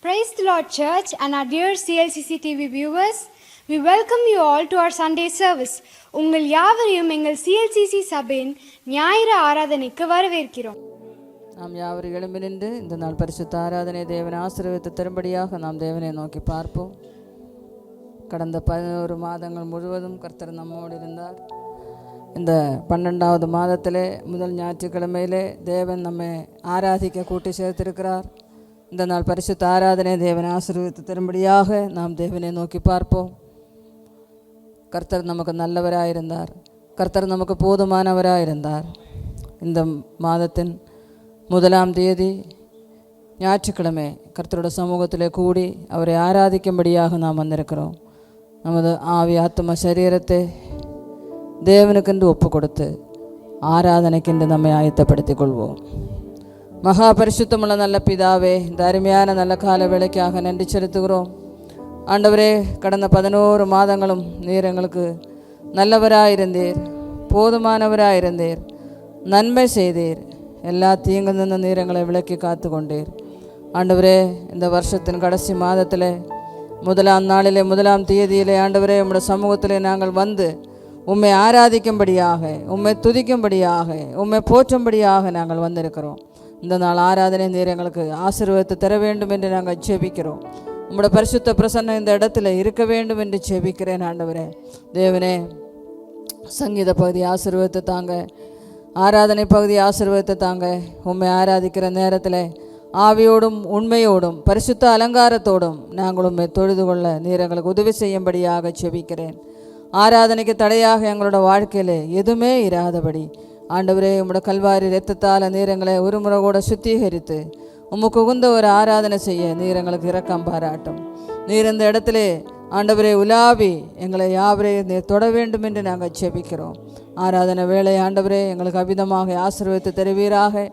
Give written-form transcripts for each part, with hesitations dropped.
Praise the Lord Church and our dear CLCC TV viewers. We welcome you all to our Sunday service. உங்கள் யாவரையும் எங்கள் CLCC சபையின் ஞாயிறு ஆராதனைக்கு வரவேற்கிறோம். நாம் யாவரும் எழும்பி நின்று இந்த நாள் பரிசுத்த ஆராதனை தேவனை ஆசீர்வதித்து தரும்படியாக நாம் தேவனை நோக்கி பார்ப்போம். கடந்த 11 மாதங்கள் முழுவதும் கர்த்தர் நம்மோடு இருந்தார். இந்த 12வது மாதத்திலே முதல் ஞாயிற்றுக்கிழமையிலே தேவன் நம்மை ஆராதிக்க கூட்டி சேர்த்திருக்கிறார். இந்த நாள் பரிசுத்த ஆராதனை தேவனை ஆசீர்வதித்து தரும்படியாக நாம் தேவனை நோக்கி பார்ப்போம். கர்த்தர் நமக்கு நல்லவராயிருந்தார். கர்த்தர் நமக்கு போதுமானவராயிருந்தார். இந்த மாதத்தின் 1ஆம் தேதி ஞாயிற்றுக்கிழமை கர்த்தரோட சமூகத்தில் கூடி அவரை ஆராதிக்கும்படியாக நாம் வந்திருக்கிறோம். நமது ஆவி ஆத்ம சரீரத்தை தேவனுக்கென்று ஒப்பு கொடுத்து ஆராதனைக்கென்று நம்மை ஆயத்தப்படுத்திக் கொள்வோம். மகா பரிசுத்தமுள்ள நல்ல பிதாவே, இந்த அருமையான நல்ல கால வேளைக்காக நன்றி செலுத்துகிறோம். ஆண்டவரே, கடந்த 11 மாதங்களும் நீர் எங்களுக்கு நல்லவராயிருந்தீர், போதுமானவராயிருந்தீர், நன்மை செய்தீர், எல்லா தீங்கு நின்று நீர் எங்களை விலக்கி காத்து கொண்டீர். ஆண்டவரே, இந்த வருஷத்தின் கடைசி மாதத்தில் 1ஆம் நாளிலே 1ஆம் தேதியிலே ஆண்டவரே உம்முடைய சமூகத்திலே நாங்கள் வந்து உம்மை ஆராதிக்கும்படியாக, உம்மை துதிக்கும்படியாக, உம்மை போற்றும்படியாக நாங்கள் வந்திருக்கிறோம். இந்த நாள் ஆராதனை நீர் எங்களுக்கு ஆசீர்வாதத்தை தர வேண்டும் என்று நாங்கள் ஜெபிக்கிறோம். உம்முடைய பரிசுத்த பிரசன்னம் இந்த இடத்துல இருக்க வேண்டும் என்று ஜெபிக்கிறேன். ஆண்டவரே தேவனே, சங்கீத பகுதி ஆசீர்வாதத்தை தாங்க, ஆராதனை பகுதி ஆசீர்வாதத்தை தாங்க. உம்மை ஆராதிக்கிற நேரத்தில் ஆவியோடும் உண்மையோடும் பரிசுத்த அலங்காரத்தோடும் நாங்கள் உம்மை தொழுது கொள்ள நீர் எங்களுக்கு உதவி செய்யும்படியாக ஜெபிக்கிறேன். ஆராதனைக்கு தடையாக எங்களோட வாழ்க்கையில் எதுவுமே இராதபடி ஆண்டவரே உம்முடைய கல்வாரி இரத்தத்தால் நீர் எங்களை ஒரு முறை கூட சுத்திகரித்து உமக்கு உகுந்த ஒரு ஆராதனை செய்ய நீர் எங்களுக்கு இரக்கம் பாராட்டும். நீர் இந்த இடத்துல ஆண்டவரே உலாவி எங்களை யாவரே நீர் தொட வேண்டும் என்று நாங்கள் ஜெபிக்கிறோம். ஆராதனை வேலை ஆண்டவரே எங்களுக்கு அபிதமாக ஆசீர்வதித்து தருவீராக.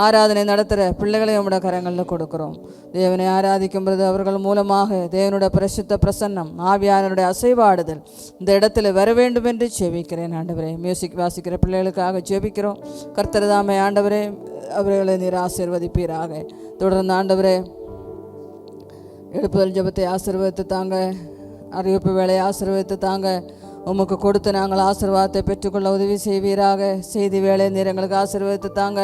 ஆராதனை நடத்துகிற பிள்ளைகளை உம்முடைய கரங்களில் கொடுக்கிறோம். தேவனை ஆராதிக்கும் பொழுது அவர்கள் மூலமாக தேவனுடைய பரிசுத்த பிரசன்னம், ஆவியானவருடைய அசைவாடுதல் இந்த இடத்துல வர வேண்டும் என்று ஜெபிக்கிறேன். ஆண்டவரே, மியூசிக் வாசிக்கிற பிள்ளைகளுக்காக ஜெபிக்கிறோம். கர்த்தர் தாமே ஆண்டவரே அவர்களை நீர் ஆசீர்வதிப்பீராக. தொடர்ந்து ஆண்டவரே எழுப்புதல் ஜெபத்தை ஆசீர்வதித்து தாங்க, அறிவிப்பு வேலையை ஆசீர்வதித்து தாங்க. உமக்கு கொடுத்து நாங்கள் ஆசீர்வாதத்தை பெற்றுக்கொள்ள உதவி செய்வீராக. செய்தி வேலை நீர் எங்களுக்கு ஆசீர்வதித்து தாங்க.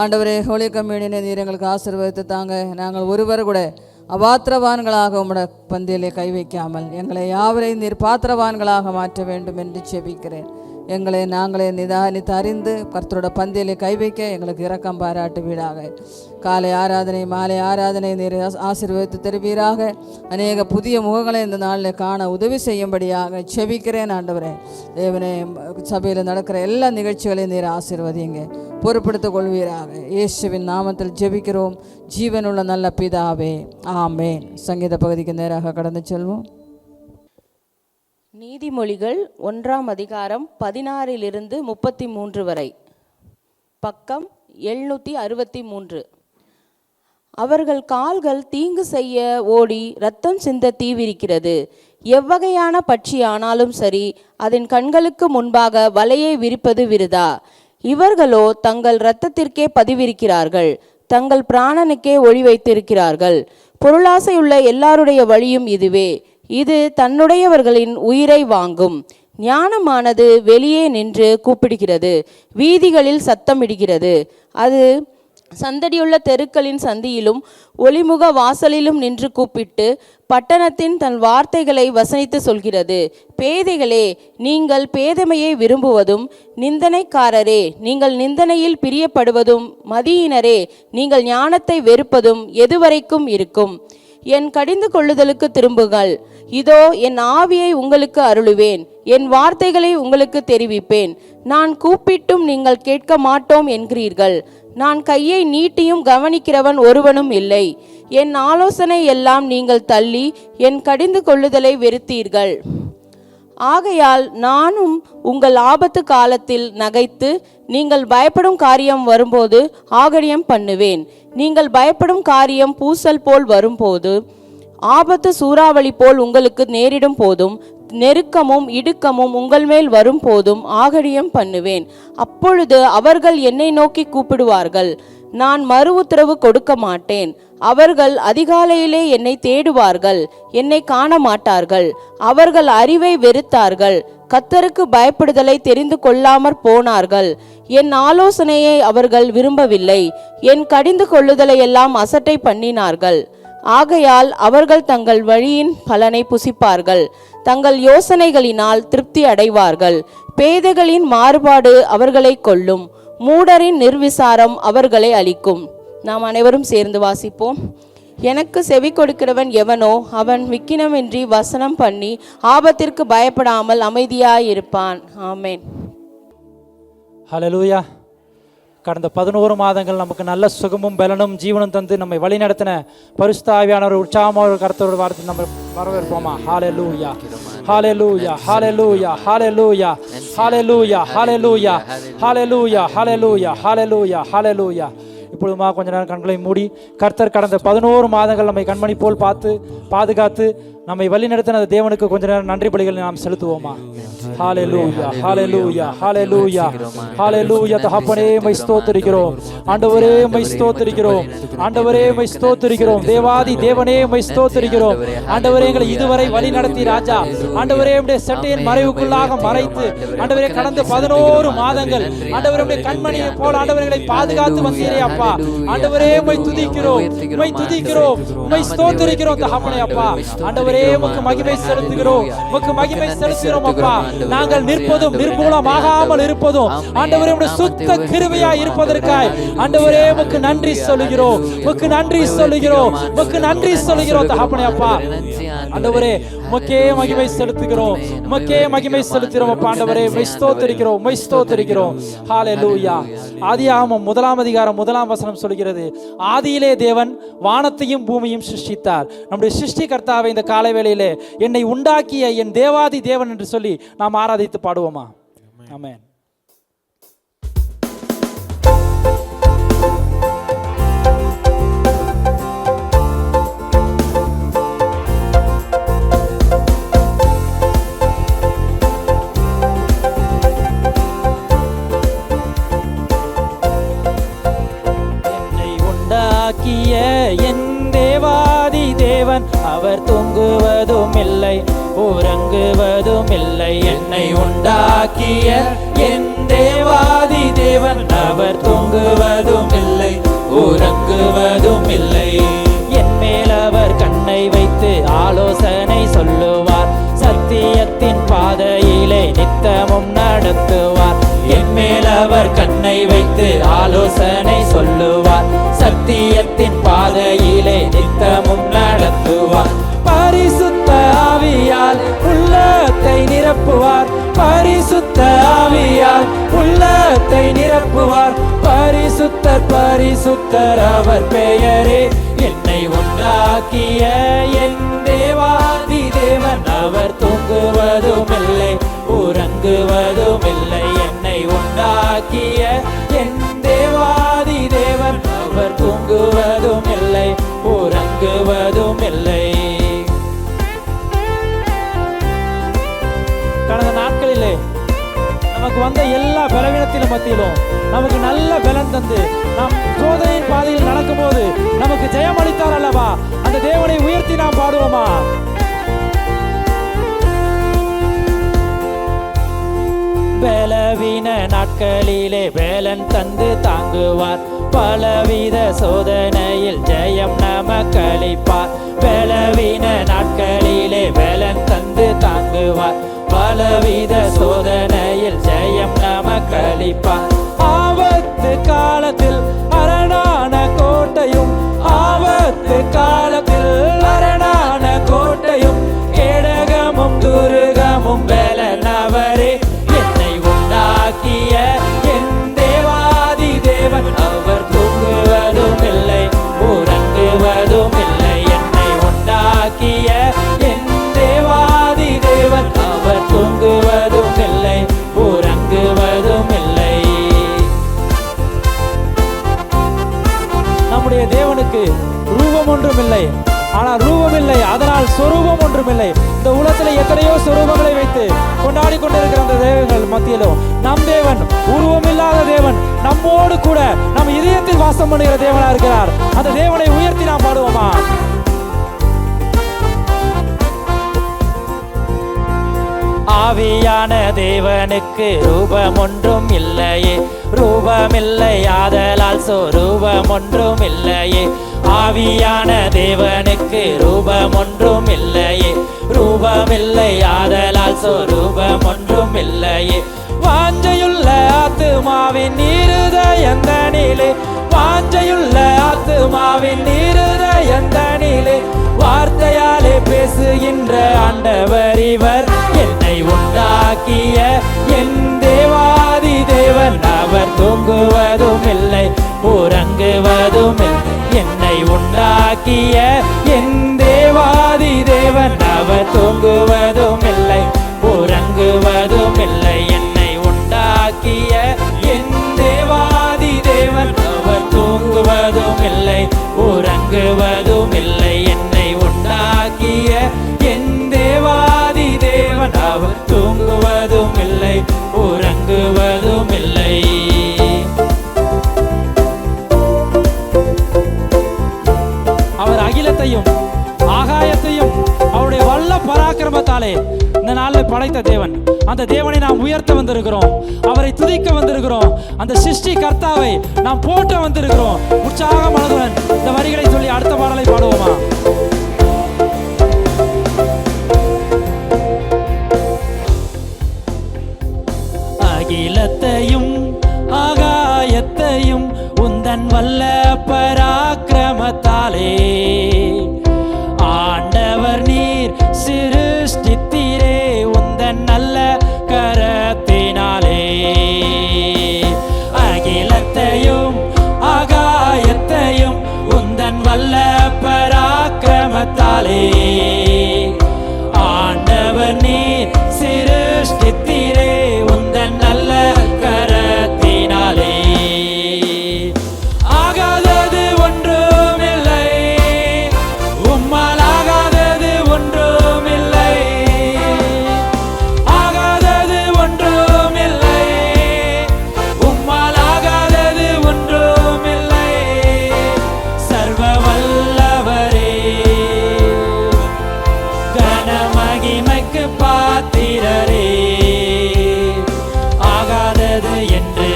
ஆண்டவரே, ஹோலி கம்யூனியனை நீர் எங்களுக்கு ஆசீர்வதித்து தாங்க. நாங்கள் ஒருவர் கூட அபாத்திரவான்களாக உம்முடைய பந்தியிலே கை வைக்காமல் எங்களை யாவரையும் நீர் பாத்திரவான்களாக மாற்ற வேண்டும் என்று ஜெபிக்கிறேன். எங்களை நாங்களே நிதானித்து அறிந்து கர்த்தரோட பந்தியிலே கை வைக்க எங்களுக்கு இரக்கம் பாராட்டு வீடாக. காலை ஆராதனை மாலை ஆராதனை நீர் ஆசீர்வதித்து தருவீராக. அநேக புதிய முகங்களை இந்த நாளில் காண உதவி செய்யும்படியாக ஜெபிக்கிறேன். ஆண்டவரே தேவனே, சபையில் நடக்கிற எல்லா நிகழ்ச்சிகளையும் நீர் ஆசீர்வதிங்க, பொறுப்படுத்திக் கொள்வீராக. இயேசுவின் நாமத்தில் ஜெபிக்கிறோம் ஜீவனுள்ள நல்ல பிதாவே, ஆமென். சங்கீத பகுதிக்கு நேராக கடந்து செல்வோம். நீதிமொழிகள் 1ஆம் அதிகாரம் 16 33 வரை, பக்கம் 763. அவர்கள் கால்கள் தீங்கு செய்ய ஓடி இரத்தம் சிந்த தீவிரிக்கிறது. எவ்வகையான பட்சி ஆனாலும் சரி, அதன் கண்களுக்கு முன்பாக வலையை விரிப்பது விருதா. இவர்களோ தங்கள் இரத்தத்திற்கே பதிவிருக்கிறார்கள், தங்கள் பிராணனுக்கே ஒளி வைத்திருக்கிறார்கள். பொருளாசையுள்ள எல்லாருடைய வழியும் இதுவே, இது தன்னுடையவர்களின் உயிரை வாங்கும். ஞானமானது வெளியே நின்று கூப்பிடுகிறது, வீதிகளில் சத்தமிடுகிறது. அது சந்தடியுள்ள தெருக்களின் சந்தியிலும் ஒளிமுக வாசலிலும் நின்று கூப்பிட்டு பட்டணத்தின் தன் வார்த்தைகளை வசனித்து சொல்கிறது. பேதைகளே, நீங்கள் பேதமையை விரும்புவதும், நிந்தனைக்காரரே நீங்கள் நிந்தனையில் பிரியப்படுவதும், மதியினரே நீங்கள் ஞானத்தை வெறுப்பதும் எதுவரைக்கும் இருக்கும்? என் கடிந்து கொள்ளுதலுக்கு திரும்புங்கள். இதோ என் ஆவியை உங்களுக்கு அருளுவேன், என் வார்த்தைகளை உங்களுக்கு தெரிவிப்பேன். நான் கூப்பிட்டும் நீங்கள் கேட்க மாட்டோம் என்கிறீர்கள். நான் கையை நீட்டியும் கவனிக்கிறவன் ஒருவனும் இல்லை. என் ஆலோசனை எல்லாம் நீங்கள் தள்ளி என் கடிந்து கொள்ளுதலை வெறுத்தீர்கள். ஆகையால் நானும் உங்கள் ஆபத்து காலத்தில் நகைத்து நீங்கள் பயப்படும் காரியம் வரும்போது ஆகடியம் பண்ணுவேன். நீங்கள் பயப்படும் காரியம் பூசல் போல் வரும்போது, ஆபத்து சூறாவளி போல் உங்களுக்கு நேரிடும் போதும், நெருக்கமும் இடுக்கமும் உங்கள் மேல் வரும் போதும் ஆகடியம் பண்ணுவேன். அப்பொழுது அவர்கள் என்னை நோக்கி கூப்பிடுவார்கள், நான் மறு உத்தரவு கொடுக்க மாட்டேன். அவர்கள் அதிகாலையிலே என்னை தேடுவார்கள், என்னை காண மாட்டார்கள். அவர்கள் அறிவை வெறுத்தார்கள், கர்த்தருக்கு பயப்படுதலை தெரிந்து கொள்ளாமற் போனார்கள். என் ஆலோசனையை அவர்கள் விரும்பவில்லை, என் கடிந்து கொள்ளுதலை எல்லாம் அசட்டை பண்ணினார்கள். ஆகையால் அவர்கள் தங்கள் வழியின் பலனை புசிப்பார்கள், தங்கள் யோசனைகளினால் திருப்தி அடைவார்கள். பேதைகளின் மாறுபாடு அவர்களை கொல்லும், மூடரின் நிர்விசாரம் அவர்களை அழிக்கும். நாம் அனைவரும் சேர்ந்து வாசிப்போம். எனக்கு செவி கொடுக்கிறவன் எவனோ அவன் விக்கினமின்றி வசனம் பண்ணி ஆபத்திற்கு பயப்படாமல் அமைதியாயிருப்பான். ஆமென். ஹல்லேலூயா. கடந்த 11 மாதங்கள் நமக்கு நல்ல சுகமும் பலனும் ஜீவனும் தந்து நம்மை வழி நடத்தின பரிசுத்த ஆவியானவர் உற்சாகமாக கர்த்தரோட வார்த்தை நம்ம வரவேற்போமா. ஹல்லேலூயா, ஹல்லேலூயா, ஹல்லேலூயா, ஹல்லேலூயா, ஹல்லேலூயா, ஹல்லேலூயா, ஹல்லேலூயா, ஹல்லேலூயா, ஹல்லேலூயா, ஹல்லேலூயா. இப்பொழுதுமா கொஞ்ச நேரம் கண்களை மூடி கர்த்தர் கடந்த 11 மாதங்கள் நம்மை கண்மணி போல் பார்த்து பாதுகாத்து நம்மை வழி நடத்தின தேவனுக்கு கொஞ்ச நேரம் நன்றி பலிகளை நாம் செலுத்துவோமா. ஹல்லேலூயா, ஹல்லேலூயா, ஹல்லேலூயா, ஹல்லேலூயா. தகப்பனே மை ஸ்தோத்திரிக்கிறோம், ஆண்டவரே மை ஸ்தோத்திரிக்கிறோம், ஆண்டவரே மை ஸ்தோத்திரிக்கிறோம், தேவாதி தேவனே மை ஸ்தோத்திரிக்கிறோம். ஆண்டவரே எங்களை இதுவரை வழி நடத்தி ராஜா, ஆண்டவரே உம்முடைய சட்டையின் மறைவுக்குள்ளாக மறைத்து ஆண்டவரே கடந்த 11 மாதங்கள் ஆண்டவரே உம்முடைய கண்மணியை போல ஆண்டவர்களை பாதுகாத்து வந்தீரே அப்பா. ஆண்டவரே மை துதிக்கிறோம், மை துதிக்கிறோம், மை ஸ்தோத்திரிக்கிறோம் தகப்பனே அப்பா. ஆண்டவரே உமக்கு மகிமை செலுத்துகிறோம், உமக்கு மகிமை செலுத்துகிறோம் அப்பா. நாங்கள் நிற்பதும் நிர்மூலமாகாமல் இருப்பதும் ஆண்டவரே உம்முடைய சுத்த கிருபையாய் இருப்பதற்காய் ஆண்டவரே உமக்கு நன்றி சொல்லுகிறோம், உமக்கு நன்றி சொல்லுகிறோம், உமக்கு நன்றி சொல்லுகிறோம் தகப்பனே அப்பா. ஆண்டவரே உமக்கே மகிமை செலுத்துகிறோம், உமக்கே மகிமை செலுத்துகிறோம் அப்பா. ஆண்டவரே உம்மை ஸ்தோத்திரிக்கிறோம், உம்மை ஸ்தோத்திரிக்கிறோம். ஹல்லேலூயா. ஆதியாகமம் 1 அதிகாரம் 1 வசனம் சொல்கிறது, ஆதியிலே தேவன் வானத்தையும் பூமியும் சிருஷ்டித்தார். நம்முடைய சிருஷ்டிகர்த்தாவை இந்த காலை வேளையிலே என்னை உண்டாக்கிய என் தேவாதி தேவன் என்று சொல்லி நாம் ஆராதித்து பாடுவோமா. ஆமென். என் தேவாதி தேவன் அவர் தூங்குவதும் இல்லை உறங்குவதும் இல்லை. என்னை உண்டாக்கிய என் தேவாதி தேவன் அவர் தூங்குவதும் இல்லை உறங்குவதும் இல்லை. என் மேல் அவர் கண்ணை வைத்து ஆலோசனை சொல்லுவார், சத்தியத்தின் பாதையிலே நித்தமும் நடத்துவார். என் மேல் அவர் கண்ணை வைத்து ஆலோசனை சொல்லுவார், சத்தியத்தின் பாதையிலே நித்தமும் நடத்துவார். பரிசுத்த ஆவியால் உள்ளத்தை நிரப்புவார், பரிசுத்த ஆவியால் உள்ளத்தை நிரப்புவார். பரிசுத்தர் பரிசுத்தர் அவர் பெயரே. என்னை உண்டாக்கிய என் தேவாதி தேவன் அவர் தூங்குவதும் இல்லை உறங்குவதும் இல்லை. என்னை உண்டாக்கிய என் தேவாதி தேவன் அவர் தூங்குவதும் இல்லை உறங்குவதும் இல்லை. கடந்த நாட்களிலே நமக்கு வந்த எல்லா பலவீனத்திலும் மத்தியிலும் நமக்கு நல்ல பலன் தந்து நாம் சோதனையின் பாதையில் நடக்கும் போது நமக்கு ஜெயம் அளித்தார் அல்லவா. அந்த தேவனை உயர்த்தி நாம் பாடுவோமா. பலவீன நாட்களிலே வேலன் தந்து தாங்குவார், பலவித சோதனையில் ஜெயம் நமக்களிப்பார். பலவீன நாட்களிலே வேலன் தந்து தாங்குவார், பலவித சோதனையில் ஜெயம் நமக்களிப்பார். ஆபத்து காலத்தில் அரணான கோட்டையும், ஆபத்து காலத்தில் அரணான கோட்டையும், கேடகமும் துருகமும் வேலனவரே. என்னை உண்டாக்கிய என் தேவாதி தேவன் அவர் தூங்குவதும் இல்லை உறங்குவதும் இல்லை. என்னை உண்டாக்கிய என் தேவாதி தேவன் அவர் தூங்குவதும் இல்லை உறங்குவதும் இல்லை. நம்முடைய தேவனுக்கு ரூபம் ஒன்றும் இல்லை, ஆனால் ரூபம் இல்லை, அதனால் சொரூபம் ஒன்றும் இல்லை. இந்த உலகத்தில் எத்தனையோ சொரூபங்களை வைத்து கொண்டாடி கொண்டிருக்கிற அந்த தேவர்கள் மத்தியிலும் நம் தேவன் உருவம் இல்லாத தேவன், நம்மோடு கூட நம்ம இதயத்தில் வாசம் பண்ணுகிற தேவனா இருக்கிறார். அந்த தேவனை உயர்த்தி நாம் பாடுவோமா? ஆவியான தேவனுக்கு ரூபம் ஒன்றும் இல்லையே, ரூபமில்லை ஆதலால் சொரூபம் ஒன்றும் இல்லையே. ஆவியான தேவனுக்கு ரூபம் ஒன்றும் இல்லையே, ரூபமில்லை ஆதலால் சொரூபம் ஒன்றும் இல்லையே. வாஞ்சையுள்ள ஆத்துமாவின் இருதயந்தனிலே, வாஞ்சையுள்ள ஆத்துமாவின் இருதயந்தனிலே வார்த்தையாலே பேசுகின்ற ஆண்டவர் இவர். என்னை உண்டாக்கிய என் தேவாதி தேவன் அவர் தூங்குவதும் இல்லை உறங்குவதும் இல்லை. என்னை உண்டாக்கிய என் தேவாதி தேவன் அவர் தூங்குவதும் இல்லை உறங்குவதும் இல்லை. என்னை உண்டாக்கிய என் தேவாதி தேவன் அவர் தூங்குவதும் இல்லை உறங்குவதும் இல்லை. என்னை உண்டாக்கிய என் தேவாதி தேவன் அவர் தூங்குவதும் இல்லை உறங்குவதும் இல்லை. அவர் அகிலத்தையும் ஆகாயத்தையும் அவருடைய வல்ல பராக்கிரமத்தாலே இந்த நாளில் படைத்த தேவன். அந்த தேவனை நாம் உயர்த்த வந்திருக்கிறோம், அவரை துதிக்க வந்திருக்கிறோம், அந்த சிருஷ்டி கர்த்தாவை நாம் போற்ற வந்திருக்கிறோம். உற்சாக மனதுடன் இந்த வரிகளை சொல்லி அடுத்த பாடலை பாடுவோமா? அகிலத்தையும் ஆகாயத்தையும் உந்தன் வல்ல பராக்கிரமத்தாலே ஆண்டவர் நீர் சிருஷ்டித்தீரே உந்தன் நல்ல கரத்தினாலே. அகிலத்தையும் ஆகாயத்தையும் உந்தன் வல்ல பராக்கிரமத்தாலே ஆண்டவர் நீர் சிருஷ்டித்தீரே உந்தன் நல்ல கரத்தினாலே. ஆகாதது ஒன்றுமில்லை, உம்மால் ஆகாதது ஒன்றுமில்லை. ஆகாதது ஒன்றுமில்லை, உம்மால் ஆகாதது ஒன்றுமில்லை. சர்வ வல்லவரே கனமகிமைக்கு பாத்திரரே, ஆகாதது என்று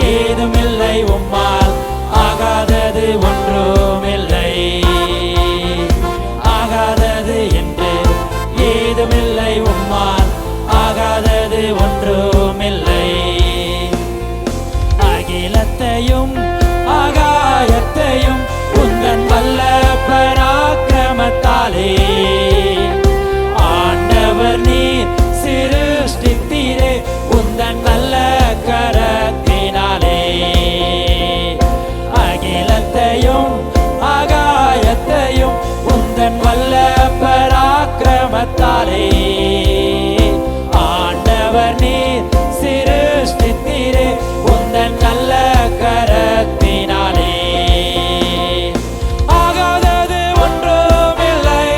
ஏதுமில்லை உம்மால் ஆகாதது ஒன்றுமில்லை. ஆகாதது என்று ஏதுமில்லை உம்மால் ஆகாதது ஒன்றுமில்லை. அகிலத்தையும் ஆகாயத்தையும் உந்தன் வல்ல பராக்கிரமத்தாலே ஆண்டவர் நீர் சிருஷ்டித்தீரே உந்தன் நல்ல கரத்தினாலே. அகிலத்தையும் ஆகாயத்தையும் உந்தன் வல்ல பராக்கிரமத்தாலே ஆண்டவர் நீர் சிருஷ்டித்தீரே உந்தன் நல்ல கரத்தினாலே. ஆகாதது ஒன்றுமில்லை,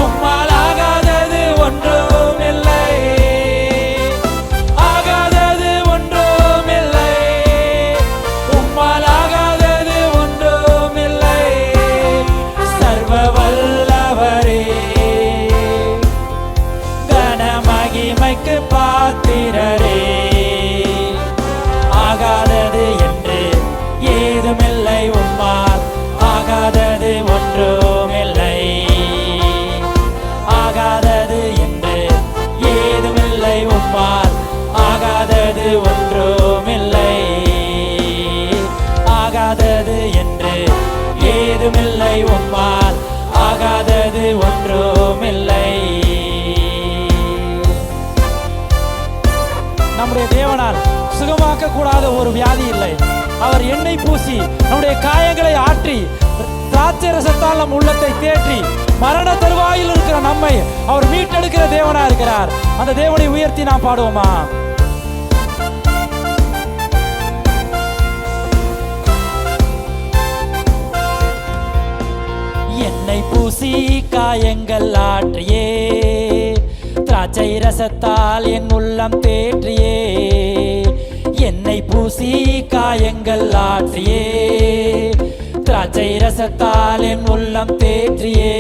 உம்மால் ஆகாதது ஒன்றுமில்லை. ஆகாதது ஒன்றுமில்லை, உம்மால் ஆகாதது ஒன்றுமில்லை. சர்வ வல்லவரே கனமகிமைக்கு பாத்திரரே, ஆகாதது என்று ஏதுமில்லை உம்மால் ஆகாதது ஒன்றுமில்லை. ஆகாதது என்று ஏதுமில்லை உம்மால் ஆகாதது ஒன்றுமில்லை. ஆகாதது என்று ஏதுமில்லை உம்மால் ஆகாதது ஒன்றுமில்லை. நம்முடைய தேவனால் சுகமாக்க கூடாத ஒரு வியாதி இல்லை. அவர் எண்ணெய் பூசி நம்முடைய காயங்களை ஆற்றி திராட்சை ரசத்தால் நம் உள்ளத்தை தேற்றி மரண தருவாயில் இருக்கிற நம்மை அவர் மீட்டெடுக்கிற தேவனா இருக்கிறார். அந்த தேவனை உயர்த்தி நாம் பாடுவோமா? எண்ணெய் பூசி காயங்கள் ஆற்றியே திராட்சை ரசத்தால் என் உள்ளம் தேற்றியே. என்னை பூசி ஊசி காயங்கள் ஆற்றியே, திராட்சை ரசத்தால் என் உள்ளம் தேற்றியே,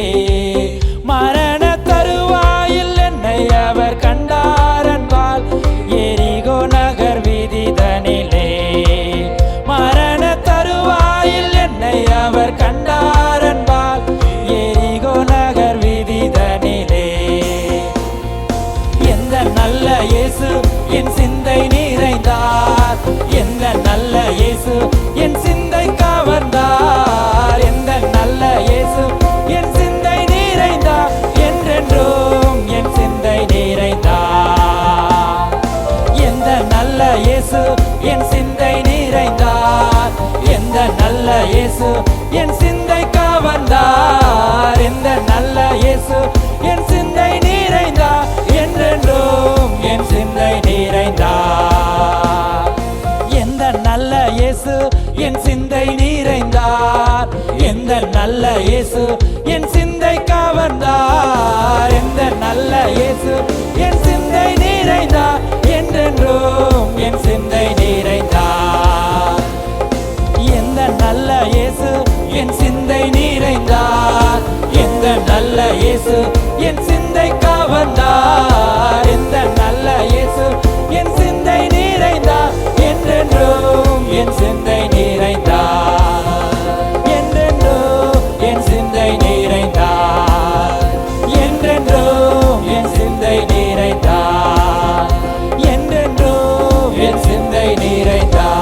மரண தருவாயில் என்னை அவர் கண்டார் அன்பால், எரிகோ நகர் வீதிதனிலே, மரண தருவாயில் என்னை அவர் கண்டார் அன்பால், எரிகோ நகர் வீதிதனிலே. எந்த நல்ல இயேசு என் சிந்தை நிறைந்தார், எந்த நல்ல இயேசு என் சிந்தை கவர்ந்தார், எந்த நல்ல இயேசு என் சிந்தை நிறைந்தார், என்றென்றும் என் சிந்தை நிறைந்தார். எந்த நல்ல இயேசு என் சிந்தை நிறைந்தார், எந்த நல்ல இயேசு என் சிந்தை கவர்ந்தார், எந்த நல்ல இயேசு என் சிந்தை நிறைந்தார், என்றென்றும் என் சிந்தை நிறைந்தார். எந்த நல்ல இயேசு என் சிந்தை நிறைந்தார், எந்த நல்ல இயேசு என் சிந்தை கவர்ந்தார், எந்த நல்ல இயேசு என் சிந்தை நிறைந்தார், என்றென்றும் என் சிந்தை நிறைந்தார். எந்த நல்ல இயேசு என் சிந்தை நிறைந்தார், எந்த நல்ல இயேசு என் சிந்தை கவர்ந்தார், எந்த நல்ல இயேசு என் சிந்தை நிறைந்தார், என்றென்றும் என் சிந்தை நிறைந்தார், என்றென்றும் என் சிந்தை நிறைந்தார், என்றென்றும் என் சிந்தை நிறைந்தார், என்றென்றும் என் சிந்தை நிறைந்தார்.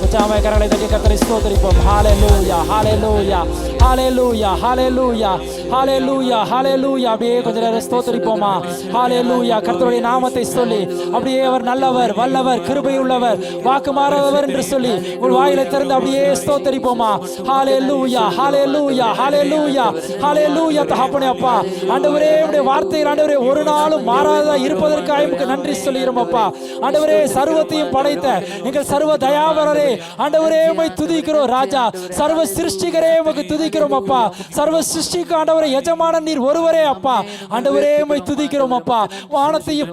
உற்சாகமாய் கரங்களை தட்டி கர்த்தரை ஸ்தோத்திரிப்போம். ஹalleluya ஹalleluya ஹalleluya ஹalleluya ஹalleluya ஹalleluya. அப்படியே கொஞ்ச நேரம் ஸ்தோத்திரிப்போமா. ஹalleluya. கர்த்தருடைய நாமத்தை சொல்லி அப்படியே அவர் நல்லவர், வல்லவர், கிருபை உள்ளவர், வாக்கு மாறாதவர் என்று சொல்லி உங்கள் வாயிலை திறந்து அப்படியே ஸ்தோத்திரிப்போமா. ஹalleluya ஹalleluya ஹalleluya ஹalleluya. தகப்பனே அப்பா, ஆண்டவரே உம்முடைய வார்த்தைகள் ஆண்டவரே ஒரு நாளும் மாறாததா இருப்பதற்காக உமக்கு நன்றி சொல்லுகிறோம் அப்பா. ஆண்டவரே சர்வத்தையும் படைத்த எங்கள் சர்வ தயாவரரே ஆண்டவரே உம்மை துதிக்கிறோம் ராஜா. சர்வ சிருஷ்டிகரே உமக்கு துதிக்கிறோம் அப்பா. சர்வ சிருஷ்டிக்கு ஆண்டவரே எஜமானன் நீர் ஒருவரே அப்பா. ஆண்டவரே உம்மை துதிக்கிறோம் அப்பா. வானத்தையும்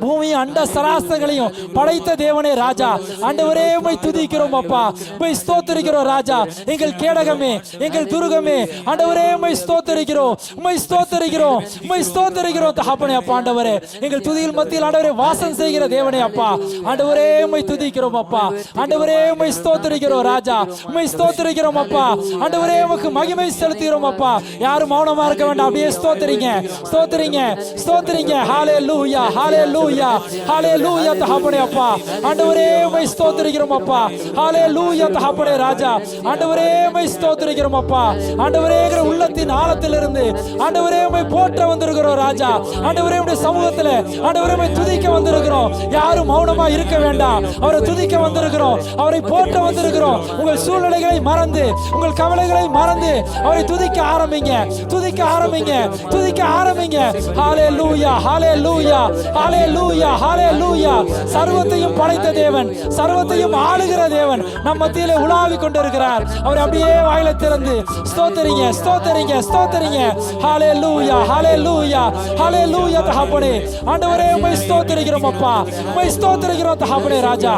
பூமியும் அண்ட சராசரங்களையும் படைத்த தேவனே ராஜா. ஆண்டவரே உம்மை துதிக்கிறோம் அப்பா. உம்மை ஸ்தோத்திரிக்கிறோம் ராஜா. எங்கள் கேடகமே, எங்கள் துருகமே ஆண்டவரே உம்மை ஸ்தோத்திரிக்கிறோம், உம்மை ஸ்தோத்திரிக்கிறோம், உம்மை ஸ்தோத்திரிக்கிறோம் தகப்பனே அப்பா. ஆண்டவரே எங்கள் துதியில் மத்தியில் ஆண்டவரே வாசம் செய்கிற தேவனே அப்பா. ஆண்டவரே உம்மை துதிக்கிறோம் அப்பா. ஆண்டவரே உம்மை ஸ்தோத்திரிக்கிறோம் ராஜா. உம்மை ஸ்தோத்திரிக்கிறோம் அப்பா. ஆண்டவரே உமக்கு மகிமை செலுத்துகிறோம் அப்பா. யாரும் மௌனமா இருக்க வேண்டாம். அப்படியே ஸ்தோத்திரிங்க, ஸ்தோத்திரிங்க, ஸ்தோத்திரிங்க. ஹalleluya ஹalleluya ஹalleluya தகப்பனே அப்பா. ஆண்டவரே உம்மை ஸ்தோத்திரிக்கிறோம் அப்பா. ஹalleluya தகப்பனே ராஜா. ஆண்டவரே உம்மை ஸ்தோத்திரிக்கிறோம் அப்பா. ஆண்டவரே எங்கள் உள்ளத்தின் ஆழத்திலிருந்து ஆண்டவரே உம்மை போற்ற வந்திருக்கிறோம் ராஜா. ஆண்டவரே உம்முடைய சமூகத்தில் ஆண்டவரே உம்மை துதிக்க வந்திருக்கிறோம். யாரும் மௌனமா இருக்க வேண்டாம். அவரை துதிக்க வந்திருக்கிறோம், அவரை போற்ற வந்திருக்கிறோம். உங்கள் சூழ்நிலைகளை மறந்து, உங்கள் கவலைகளை மறந்து அவரை துதிக்க ஆரம்பிங்க, துதிக்க ஆரம்பிங்க, துதிக்க ஆரம்பிங்க. ஹalleluya ஹalleluya ஹalleluya ஹalleluya. சர்வத்தையும் படைத்த தேவன், சர்வத்தையும் ஆளுகிற தேவன் நம் மத்தியிலே உலாவிக் கொண்டிருக்கிறார். அவரை அப்படியே வாயில திறந்து ஸ்தோத்திரிங்க, ஸ்தோத்திரிங்க, ஸ்தோத்திரிங்க. ஹalleluya ஹalleluya ஹalleluya தகப்பனே. ஆண்டவரே உம்மை ஸ்தோத்திரிக்கிறோம் அப்பா. உம்மை ஸ்தோத்திரிக்கிறோம் தகப்பனே ராஜா.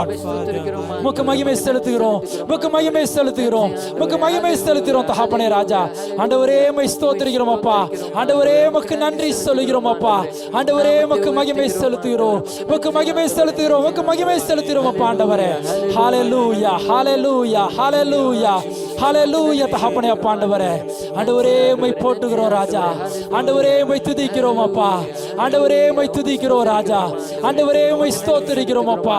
உமக்கு மகிமை செலுத்துகிறோம், உமக்கு மகிமை செலுத்துகிறோம், உமக்கு மகிமை செலுத்துகிறோம் தகப்பனே ராஜா. ஆண்டவரே உம்மை ஸ்தோத்திரிக்கிறோம் அப்பா. ஆண்டவரே உமக்கு நன்றி சொல்லுகிறோம் அப்பா. ஆண்டவரே உமக்கு மகிமை செலுத்துகிறோம், உமக்கு மகிமை செலுத்துகிறோம், உமக்கு மகிமை செலுத்துகிறோம் அப்பா. ஆண்டவரே ஹalleluya ஹalleluya ஹalleluya ஹalleluya தகப்பனே அப்பா. ஆண்டவரே ஆண்டவரே உம்மை போற்றுகிறோம் ராஜா. ஆண்டவரே உம்மை துதிக்கிறோம் அப்பா. ஆண்டவரே உம்மை துதிக்கிறோம் ராஜா. ஆண்டவரே உம்மை ஸ்தோத்திரிக்கிறோம் அப்பா.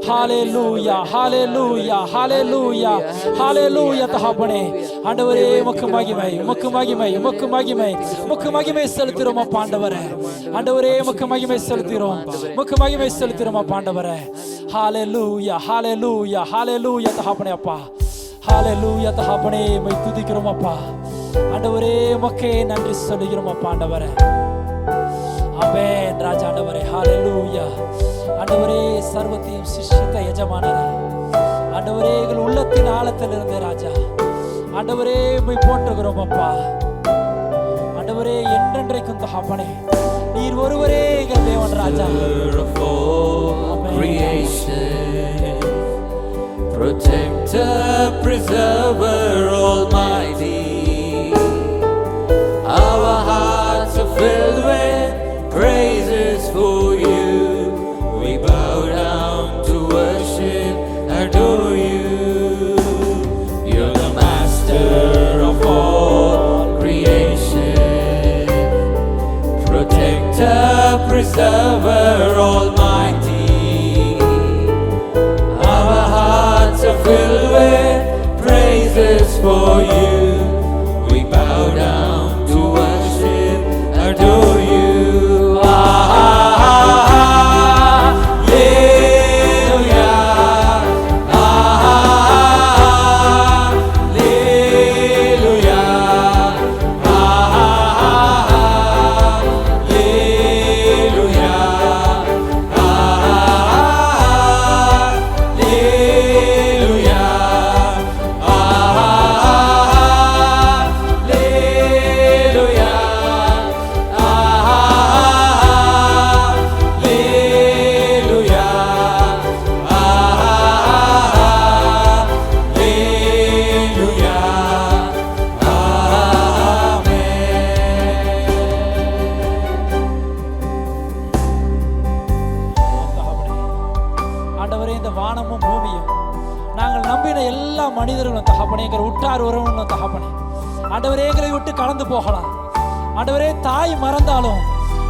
ஹalleluya ஹalleluya ஹalleluya ஹalleluya தகப்பனே. ஆண்டவரே உமக்கு மகிமை, உமக்கு மகிமை, உமக்கு மகிமை, உமக்கு மகிமை செலுத்துகிறோம் அப்பா. ஆண்டவரே ஆண்டவரே உமக்கு மகிமை செலுத்துகிறோம், உமக்கு மகிமை செலுத்துகிறோம் அப்பா. ஆண்டவரே ஹalleluya ஹalleluya ஹalleluya தகப்பனே அப்பா. ஹalleluya தகப்பனே உம்மை துதிக்கிறோம் அப்பா. ஆண்டவரே உமக்கே நன்றி சொல்லுகிறோம் அப்பா. ஆண்டவரே ஆமென் ராஜா. ஆண்டவரே ஹalleluya. ஆண்டவரே சர்வத்தையும் சிருஷ்டித்த எஜமானரே ஆண்டவரே எங்கள் உள்ளத்தின் ஆழத்தில் இருந்தே ராஜா. ஆண்டவரே உம்மை போற்றுகிறோம் அப்பா. ஆண்டவரே என்றென்றைக்கும் தகப்பனே நீர் ஒருவரே எங்கள் தேவன் ராஜா. creation Protector, preserver, almighty. Our hearts are filled with praises for you. We bow down to worship, adore you. You're the master of all creation. Protector, preserver, almighty. Our hearts are filled with praises for you. We bow down to worship, adore you. ஆண்டவரே, இந்த வானமும் பூமியும் நாங்கள் நம்பின எல்லா மனிதர்களும் தகப்பனே, எங்கள் உற்றார் உறவுகளும் தகப்பனே, ஆண்டவரே எங்களை விட்டு கலந்து போகலாம். ஆண்டவரே, தாய் மறந்தாலும்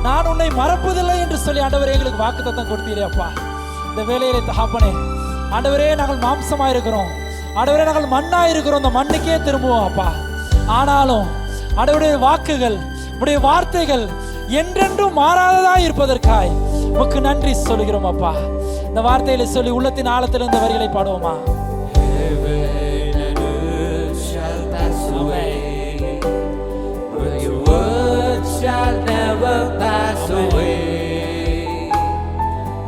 நான் உன்னை மறப்பதில்லை என்று சொல்லி ஆண்டவரே எங்களுக்கு வாக்குத்தத்தம் கொடுத்தீரே அப்பா. இந்த வேலையிலே தகப்பனே, ஆண்டவரே நாங்கள் மாம்சமாக இருக்கிறோம், ஆண்டவரே நாங்கள் மண்ணாக இருக்கிறோம், இந்த மண்ணுக்கே திரும்புவோம் அப்பா. ஆனாலும் ஆண்டவருடைய வாக்குகள், உடைய வார்த்தைகள் என்றென்றும் மாறாததாய் இருப்பதற்காய் உமக்கு நன்றி சொல்லுகிறோம் அப்பா. இந்த வார்த்தையில சொல்லி உள்ளத்தின் ஆழத்தில் இந்த வரிகளை பாடுவோமா? Heaven and earth shall pass away, but your word shall never pass away.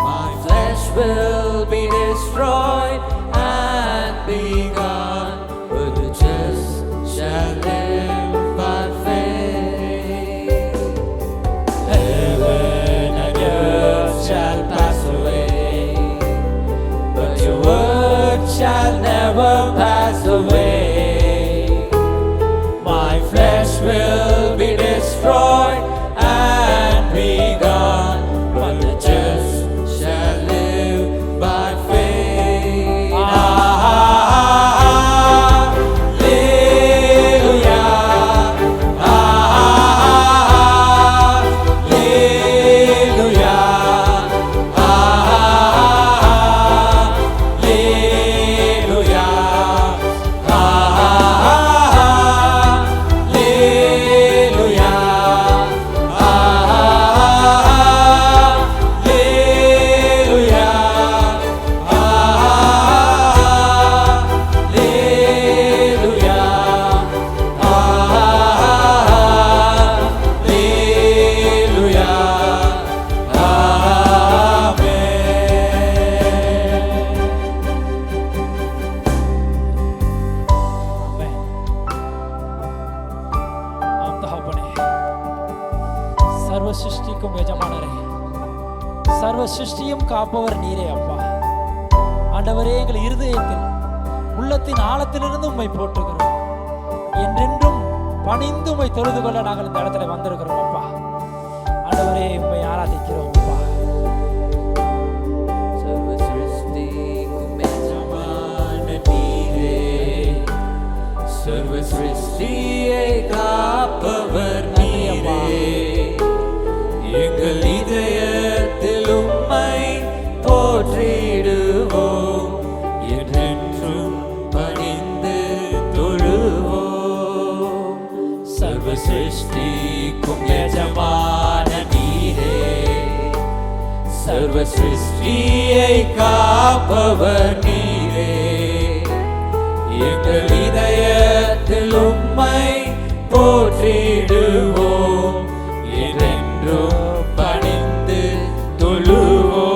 My flesh will be destroyed and be gone, but the just shall live by faith. Heaven and earth shall pass away, but your word shall never pass away. My flesh will be destroyed and be gone, but the just shall live by faith. Hallelujah. Hallelujah. சர்வ சிருஷ்டிக்கும் எஜமானரே, சர்வ சிருஷ்டியும் காப்பவர் நீரே அப்பா. ஆண்டவரே, எங்கள் இருதயத்தில் உள்ளத்தின் ஆழத்திலிருந்து உம்மை போற்றுகிறோம். என்றென்றும் பணிந்து உம்மை தொழுது கொள்ள நாங்கள் இந்த இடத்துல வந்திருக்கிறோம் அப்பா. ஆண்டவரே, உம்மை ஆராதிக்கிறோம் அப்பா. சர்வ சிருஷ்டிக்கும் எஜமான நீரே, சர்வ சிருஷ்டியை காப்பவர் நீரே. எங்கள் இதயத்தில் உம்மை போற்றிடுவோம், என்றென்றும் பணிந்து தொழுவோம். சர்வ சிருஷ்டிக்கும் எஜமான நீரே, சர்வ சிருஷ்டியை காப்பவர் நீரே. எங்கள் இதயத்தில் உம்மை போற்றிடுவோம், என்றென்றும் பணிந்து தொழுவோம்.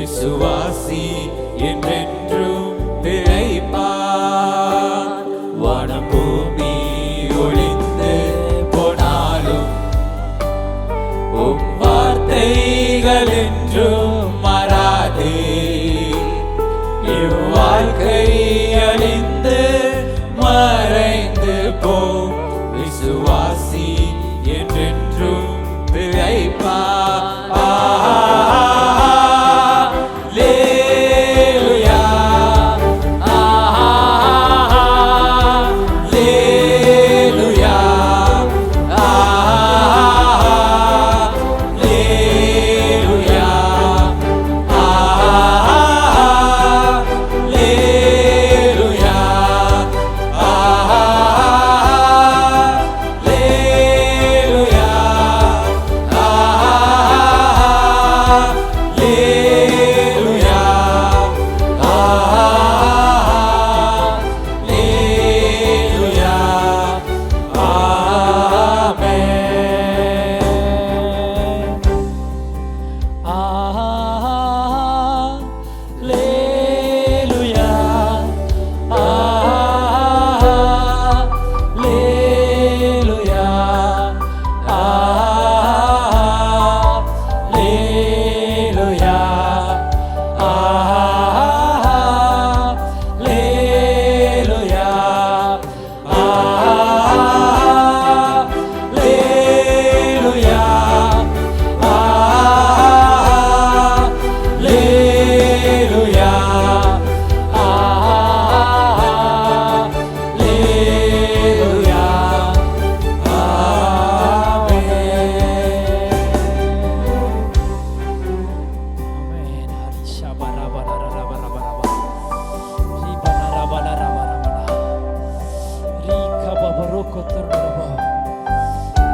விசுவாசி என்றென்றும் பிழைப்பான். வானம் பூமி ஒளிந்து போனாலும் உம் வார்த்தைகள் என்றும் மாறாதே. இவ்வாழ்க்கை அழிந்து மறைந்து போம் விசுவாசி என்றென்றும் பிழைப்பான்.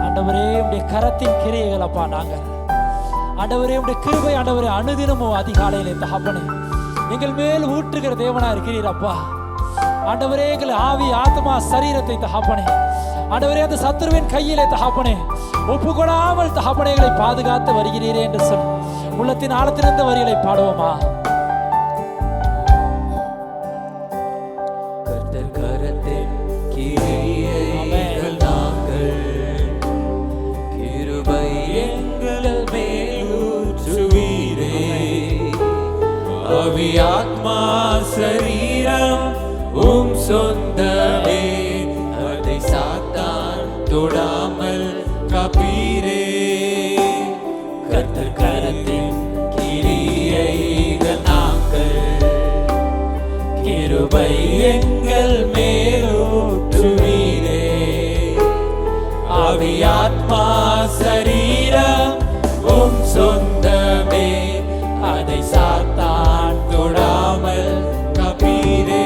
ஆண்டவரே உடைய கரத்தின் கிரியைகள் அப்பா நாங்கள் ஆண்டவரே உடைய கிருபை ஆண்டவரே அனுதினமும் அதிகாலையிலே தகப்பனே எங்கள் மேல் ஊற்றுகிற தேவனா இருக்கிறீர் அப்பா. ஆண்டவரே எங்கள் ஆவி ஆத்மா சரீரத்தை தகப்பனே ஆண்டவரே அந்த சத்துருவின் கையிலே தகப்பனே ஒப்பு கொடாமல் தகப்பனே எங்களை பாதுகாத்து வருகிறீரே என்று சொல் உள்ளத்தின் ஆழத்திலிருந்த வரிகளை பாடுவோமா? கர்த்தர் கரத்தின் கிரியைகள் நாங்கள் கிருபை எங்கள் மேல் ஊற்றுவீரே. ஆவி ஆத்மா சரீரம் உம் சொந்தமே அதை சாத்தான் தொடாமல் காப்பீரே. கர்த்தர் கரத்தின் கிரியைகள் நாங்கள் கிருபை எங்கள் மேலூற்றுவீரே. ஆவி ஆத்மா சரீரம் உம் சொந்தமே அதை சாத்தான் தொடாமல் காப்பீரே.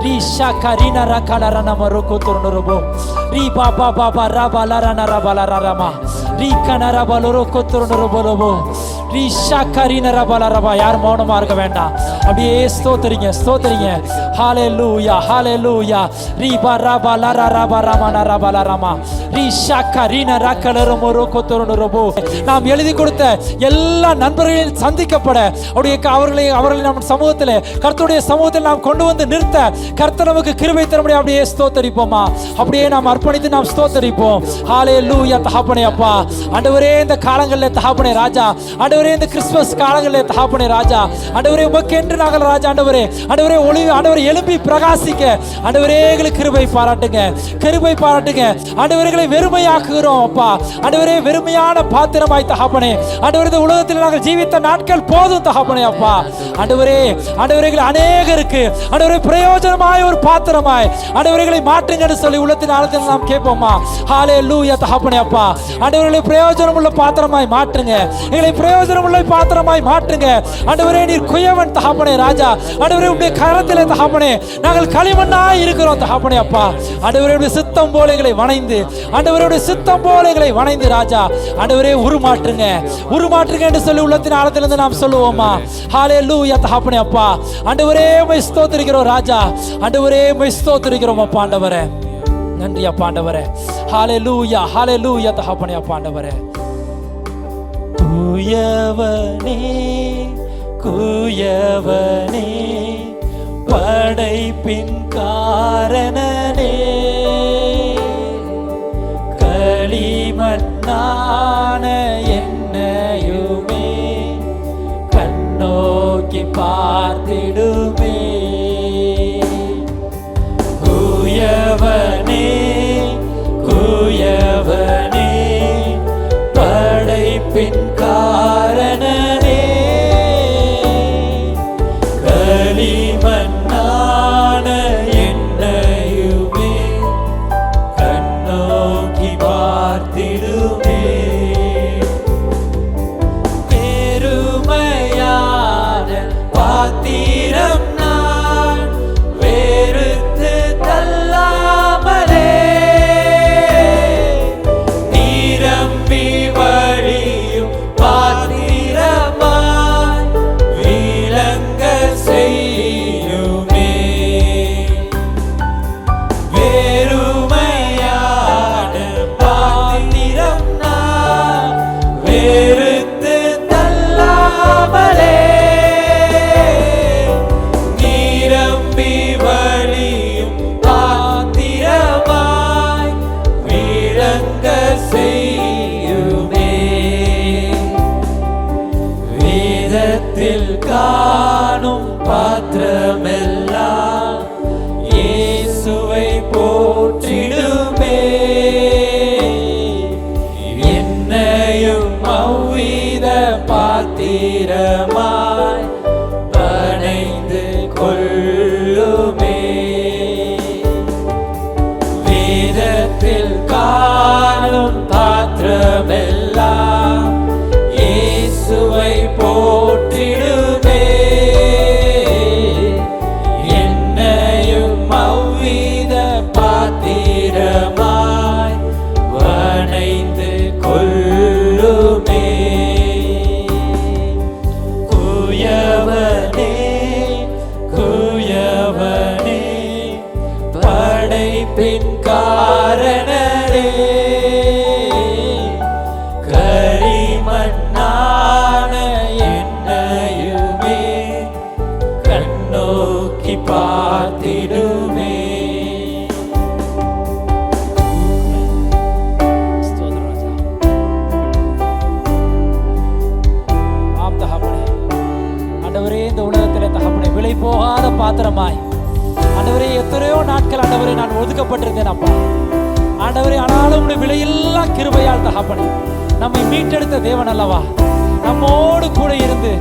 ரி ஷகரின ரகலரன மரோகோத்துருனரபோ ரி பாபா பாபா ரபலரன ரபலரரமா ரி கனரபலரோகோத்துருனரபோலபோ ரி ஷகரின ரபலரபா. யார் மௌனமா இருக்க வேண்டாம், அப்படியே ஸ்தோத்திரிங்க ஸ்தோத்திரிங்க. ஹalleluya ஹalleluya. ரி பரபலரரபரமன ரபலரமா ரி ஷகரின ரகலரமரோகோத்துருனரபோ. நாம் எழுதி கொடுத்த எல்லா நண்பர்களையும் சந்திக்கப்பட அவர்களை நம் சமூகத்தில் கர்த்தருடைய சமூகத்தில் நாம் கொண்டு வந்து நிறுத்த கர்த்தர் நமக்கு கிருபை தர முடியும். அப்படியே ஸ்தோத்தரிப்போமா, அப்படியே நாம் அர்ப்பணித்து நாம் ஸ்தோத்தரிப்போம். ஹalleluya தகப்பனே அப்பா. ஆண்டவரே இந்த காலங்களில் தகப்பனே ராஜா, ஆண்டவரே இந்த கிறிஸ்துமஸ் காலங்களில் தகப்பனே ராஜா, ஆண்டவரே உமக்கு என்று நாங்கள் ராஜா ஆண்டவரே ஆண்டவரே ஒளி ஆண்டவரே எழுப்பி பிரகாசிக்க ஆண்டவரே எங்களுக்கு கிருபை பாராட்டுங்க கிருபை பாராட்டுங்க. ஆண்டவர்களை வெறுமையாக்குகிறோம் அப்பா, ஆண்டவரே வெறுமையான பாத்திரமாய் தகப்பனே ஆண்டவரே இந்த உலகத்தில் நாங்கள் ஜீவித்த நாட்கள் போதும் தகப்பனே அப்பா. ஆண்டவரே ஆண்டவர்களை அநேகருக்கு ஆண்டவரே பிரயோஜனமாய் ஒரு பாத்திரமாய் ஆண்டவர்களை மாற்றுங்கன்னு சொல்லி உள்ளத்தின் ஆழத்தில் நாம் கேட்போமா. ஹalleluya தகப்பனே அப்பா. ஆண்டவர்களை பிரயோஜனம் உள்ள பாத்திரமாய் மாற்றுங்க, எங்களை பிரயோஜனம் உள்ள பாத்திரமாய் மாற்றுங்க. ஆண்டவரே நீர் குயவன் தகப்பனே ராஜா, ஆண்டவரே உடைய கரத்திலே தகப்பனே நாங்கள் களிமண்ணாய் இருக்கிறோம் தகப்பனே அப்பா. ஆண்டவருடைய சித்தம் போல எங்களை வணைந்து ஆண்டவருடைய சித்தம் போல எங்களை வணைந்து ராஜா ஆண்டவரே உருமாற்றுங்க உருமாற்றுங்க என்று சொல்லி உள்ளத்தின் ஆழத்திலிருந்து நாம் சொல்லுவோமா. ஹalleluya தகப்பனே அப்பா. ஆண்டவரே உம்மை ஸ்தோத்திரிக்கிறோம் ராஜா, ஆண்டவரே உம்மை ஸ்தோத்திரிக்கிறோம் அப்பா. ஆண்டவரே நன்றி அப்பா. ஆண்டவரே ஹalleluya ஹalleluya தகப்பனே அப்பா. ஆண்டவரே குயவனே குயவனே படைப்பின் காரணனே களிமண்ணான என்னையுமே கண்ணோக்கி பார்த்திடுமே. குயவனே குயவனே படைப்பின் காரணனே களிமண்ணான என்னையுமே கண்ணோக்கி பார்த்திடுமே. பெருமையான பாத்திரம் நான் வெறுத்து தள்ளாமலே நிரம்பி வழியும் பாத்திரமாய் விளங்க செய்யுமே. வெறுமையான பாத்திரம் நான் வெறுத்து தள்ளாமலே நிரம்பி வழியும் பாத்திரமாய் விளங்க செய்யுமே. வேதத்தில் காணும் பாத்திரமெல்லாம் இயேசுவை போற்றிடுமே. என்னையும் அவ்வித பாத்திரமாய் பணைந்து கொள்ளுமே. வேதத்தில் காணும் பாத்திரமெல்லாம் இயேசுவை போற்றிடுமே. என்னையும் அவ்வித பாத்திரமாய் வணைந்து கொள்ளுமே. குயவனே குயவனே படைப்பின் காரணனே களிமண்ணான என்னையுமே கண்ணோக்கி பார்த்திடுமே. ஆம் தகப்பனே, ஆண்டவரே இந்த உலகத்தில் தகப்பனே விலை போகாத பாத்திரமாய் ஆண்டவரே எத்தனையோ நாட்கள் ஆண்டவரே நான் ஒதுக்கப்பட்டிருந்தேன் அப்பா. ஆண்டவரே ஆனாலும் உடைய விலையில்லா கிருபையால் தகப்பனே நம்மை மீட்டெடுத்த தேவன் அல்லவா, நம்மோடு கூட இருந்து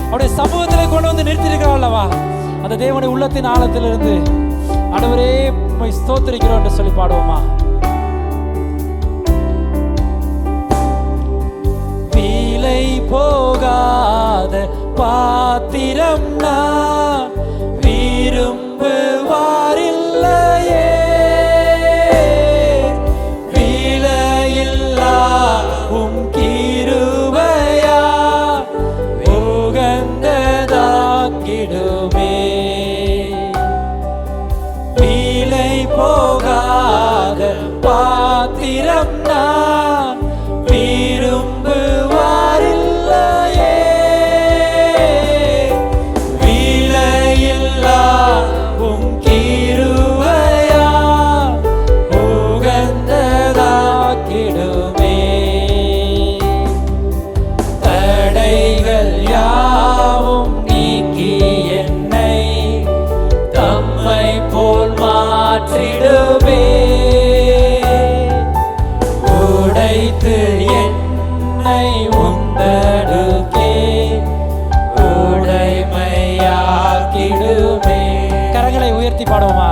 அவருடைய சமூகத்தில் கொண்டு வந்து நிறுத்தியிருக்கிறார் அல்லவா. அந்த தேவனை உள்ளத்தின் ஆழத்திலிருந்து ஆண்டவரே உம்மை ஸ்தோத்திரிக்கிறோம் என்று சொல்லி பாடுவோமா. விலை போகாத பாத்திரம் நான் விரும்புவாரே நேரம் நான் விரும்புவாரில்லையே. விலையில்லா உம் கிருபையா உகந்ததாக்கிடுமே. தடைகள் யாவும் நீக்கி என்னை தம்மை போல் மாற்றிடுமே. உடைத்து என்னை உந்தடுக்கே உடைமையாக்கிடுமே. கரங்களை உயர்த்தி பாடுவோமா?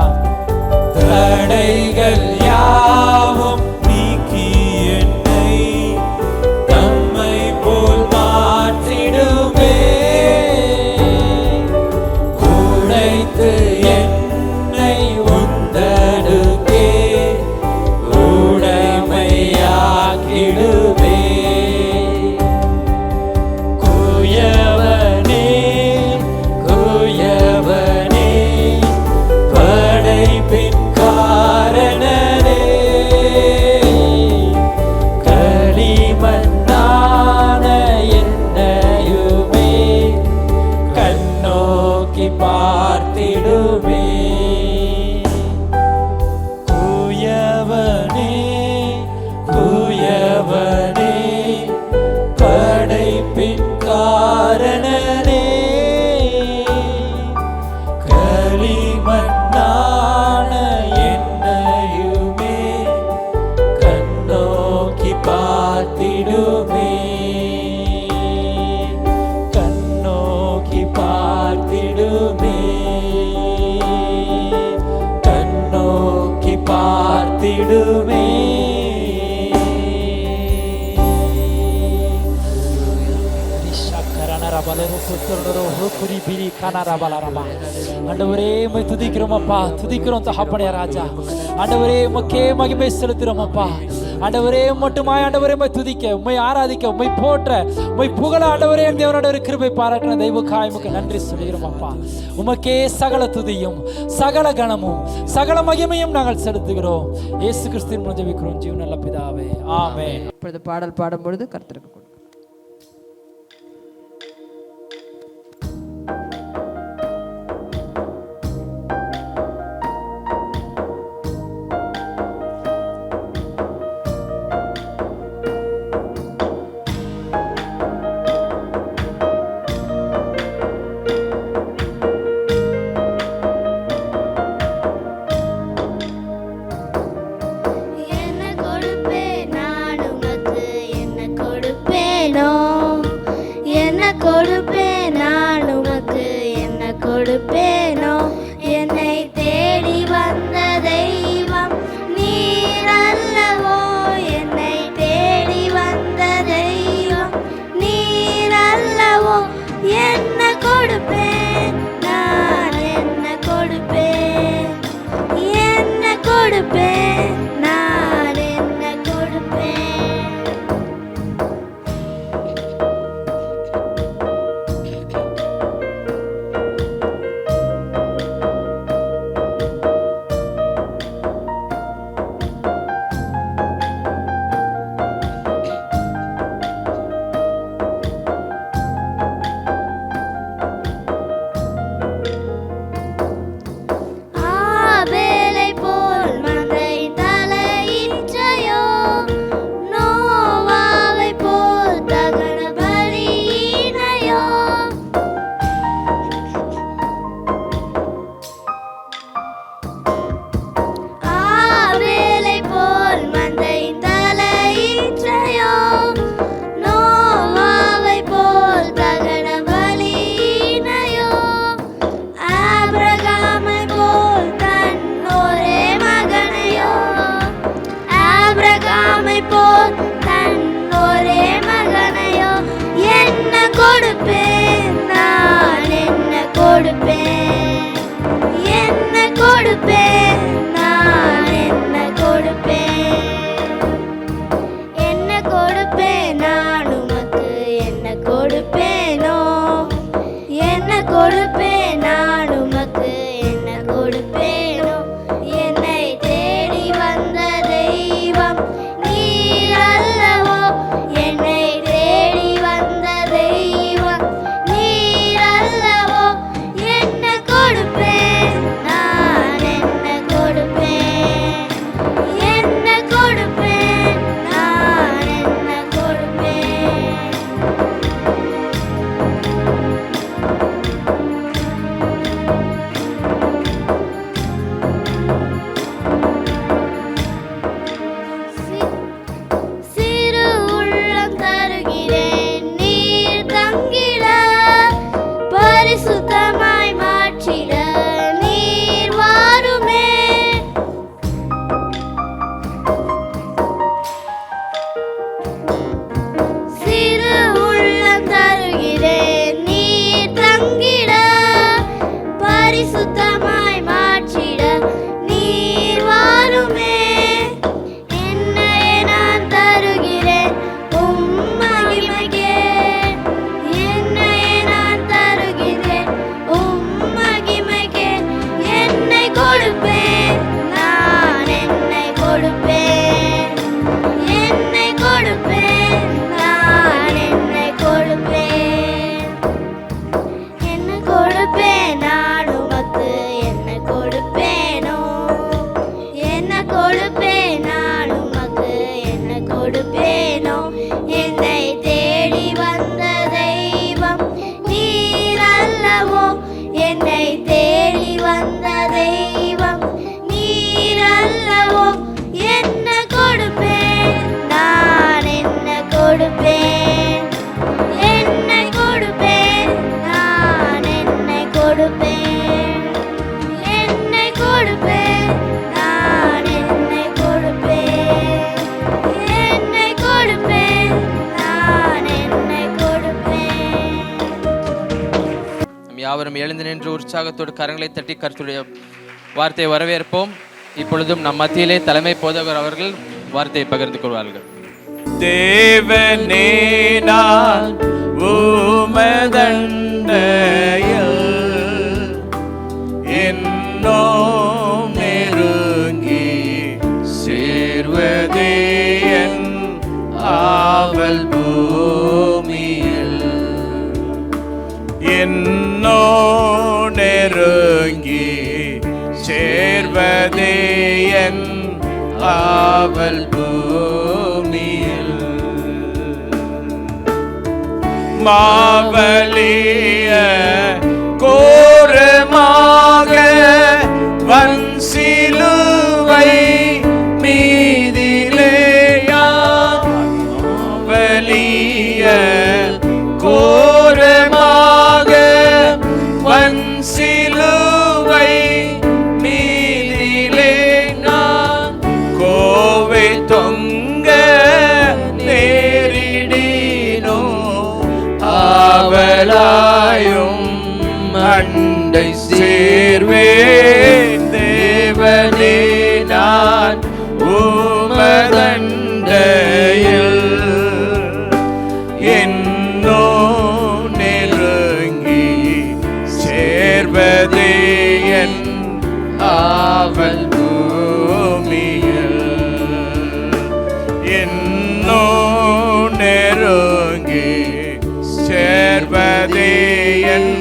தடைகள் யாவும் நீக்கி என்னை தம்மை போல் மாற்றிடுமே. உடைத்து என்னை உந்தடுக்கே உடைமையாக்கிடுமே. குயவனே குயவனே படைப்பின் காரணனே. களிமண்ணான என்னையுமே கண்ணோக்கி பார்த்திடுமே. குயவனே குயவனே படைப்பின் காரணனே. களிமண்ணான என்னையுமே கண்ணோக்கி பார்த்திடுமே. கண்ணோக்கி பார்த்திடுமே. கண்ணோக்கி பார்த்திடுமே. ஆண்டவரே உம்மை துதிக்கிறோம் அப்பா, துதிக்கிறோம் தகப்பனே ராஜா. ஆண்டவரே உமக்கே மகிமை செலுத்துறோம் அப்பா. ஆண்டவரே மட்டுமாய் ஆண்டவரே உம்மை துதிக்க, உம்மை ஆராதிக்க, உம்மை போற்ற, உம்மை புகழ ஆண்டவரே தேவனோட ஒரு கிருபை பாராட்டின தெய்வக்காய் உமக்கு நன்றி சொல்கிறோம் அப்பா. உமக்கே சகல துதியும் சகல கணமும் சகல மகிமையும் நாங்கள் செலுத்துகிறோம். இயேசு கிறிஸ்துவின் மூலம் ஜெபிக்கிறோம் ஜீவன் நல்ல பிதாவே, ஆமென். இப்பொழுது பாடல் பாடும் பொழுது கர்த்தருக்கு கொடுக்கும். என்ன கொடுப்பேன் நான் உமக்கு, என்ன கொடுப்பேனோ, என்ன கொடுப்பேன் நான் உமக்கு, என்ன கொடுப்பேனோ. என்னை தேடி வந்த தெய்வம் நீர் அல்லவோ, என்னை தேடி வந்த தெய்வம் நீர் அல்லவோ. என்ன கொடுப்பேன் நான், என்ன கொடுப்பேன், என்ன கொடுப்பேன் நான், என்ன கொடுப்பேன். தெய்வம் நீரல்லவோ. என்ன கொடுப்பேன் நான், என்ன கொடுப்பேன், என்னை கொடுப்பேன் நான், என்னை கொடுப்பேன், என்னை கொடுப்பேன் நான், என்னை கொடுப்பேன், என்னை கொடுப்பேன் நான், என்னை கொடுப்பேன். நம் யாவரும் எழுந்து நின்று உற்சாகத்தோடு கரங்களை தட்டி கர்த்தருடைய வார்த்தையை வரவேற்போம். இப்பொழுதும் நம் மத்தியிலே தலைமை போதகர் அவர்கள் வார்த்தையை பகிர்ந்து கொள்வார்கள். தேவனே நான் உமதண்டையில் என்னோ நெருங்கி சேர்வதே என் ஆவல் பூமியில். என்னோ நெருங்கி சேர்வதே என் ஆவல் பூமியில். மாவலிய கோரமாக வன்சிலுவை மீதிலேயா மாவலிய கோரமாக வன்சிலுவை மீதிலே நான் கோவை தொங்க நேரிடினோ ஆவலாயும் அண்டை சேர்வேன். தேவனே நான் உமதண்டையில் என்னோ நெருங்கி சேர்வதே என் ஆவல் பூமியில். என்னோ நெருங்கி சேர்வதே என்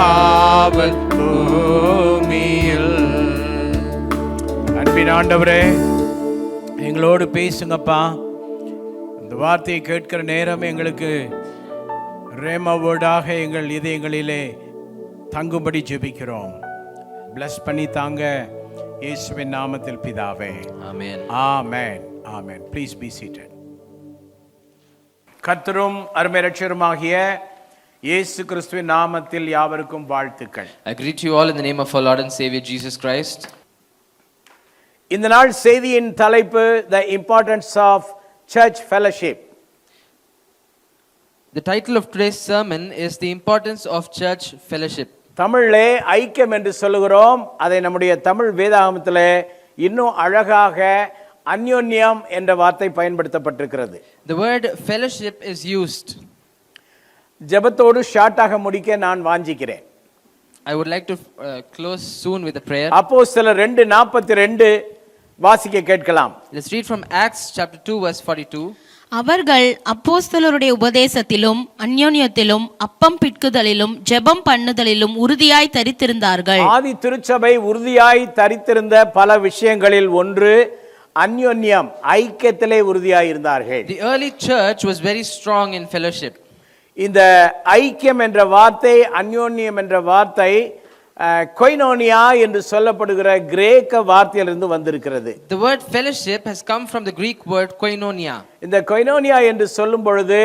ஆவல் பூமியில். அன்பின் ஆண்டவரே, எங்களோடு பேசுங்கப்பா. இந்த வார்த்தையை கேட்கிற நேரம் எங்களுக்கு ரேமா வேர்டாக எங்கள் இதயங்களிலே தங்கும்படி ஜெபிக்கிறோம். பிளஸ் பண்ணி தாங்க, இயேசுவின் நாமத்தில் பிதாவே, ஆமென். ஆமென், ஆமென். Please be seated. கர்த்தரும் அருமை இரட்சகருமாகிய இயேசு கிறிஸ்துவின் நாமத்தில் யாவருக்கும் வாழ்த்துக்கள். I greet you all in the name of our Lord and Savior Jesus Christ. இந்த நாள் செய்தியின் தலைப்பு The Importance of Church Fellowship. The title of today's sermon is The Importance of Church Fellowship. தமிழிலே ஐக்கியம் என்று சொல்லுகிறோம். அதை நம்முடைய தமிழ் வேதாகமத்திலே இன்னும் அழகாக அந்யோன்யம் என்ற வார்த்தை பயன்படுத்தப்பட்டிருக்கிறது. The word fellowship is used. ஜெபத்தோடு ஷார்ட்டாக முடிக்க நான் வாஞ்சிக்கிறேன். I would like to close soon with a prayer. அப்போஸ்தலர் 2:42 வாசிக்க கேட்கலாம். Let's read from Acts chapter 2 verse 42. அவர்கள் அப்போஸ்தலருடைய உபதேசத்திலும் அந்யோன்யத்திலும் அப்பம் பிட்குதலிலும் ஜெபம் பண்ணுதலிலும் உறுதியாய் தரித்திருந்தார்கள். ஆதி திருச்சபை உறுதியாய் தரித்திருந்த பல விஷயங்களில் ஒன்று அந்யோன்யம், ஐக்கியத்திலே உறுதியாய் இருந்தார்கள். The early church was very strong in fellowship. இந்த ஐக்கியம் என்ற வார்த்தை, அந்யோன்யம் என்ற வார்த்தை கொய்னோனியா என்று சொல்லப்படுகிற கிரேக்க வார்த்தையிலிருந்து வந்திருக்கிறது. The word fellowship has come from the Greek word koinonia. இந்த கொய்னோனியா என்று சொல்லும் பொழுது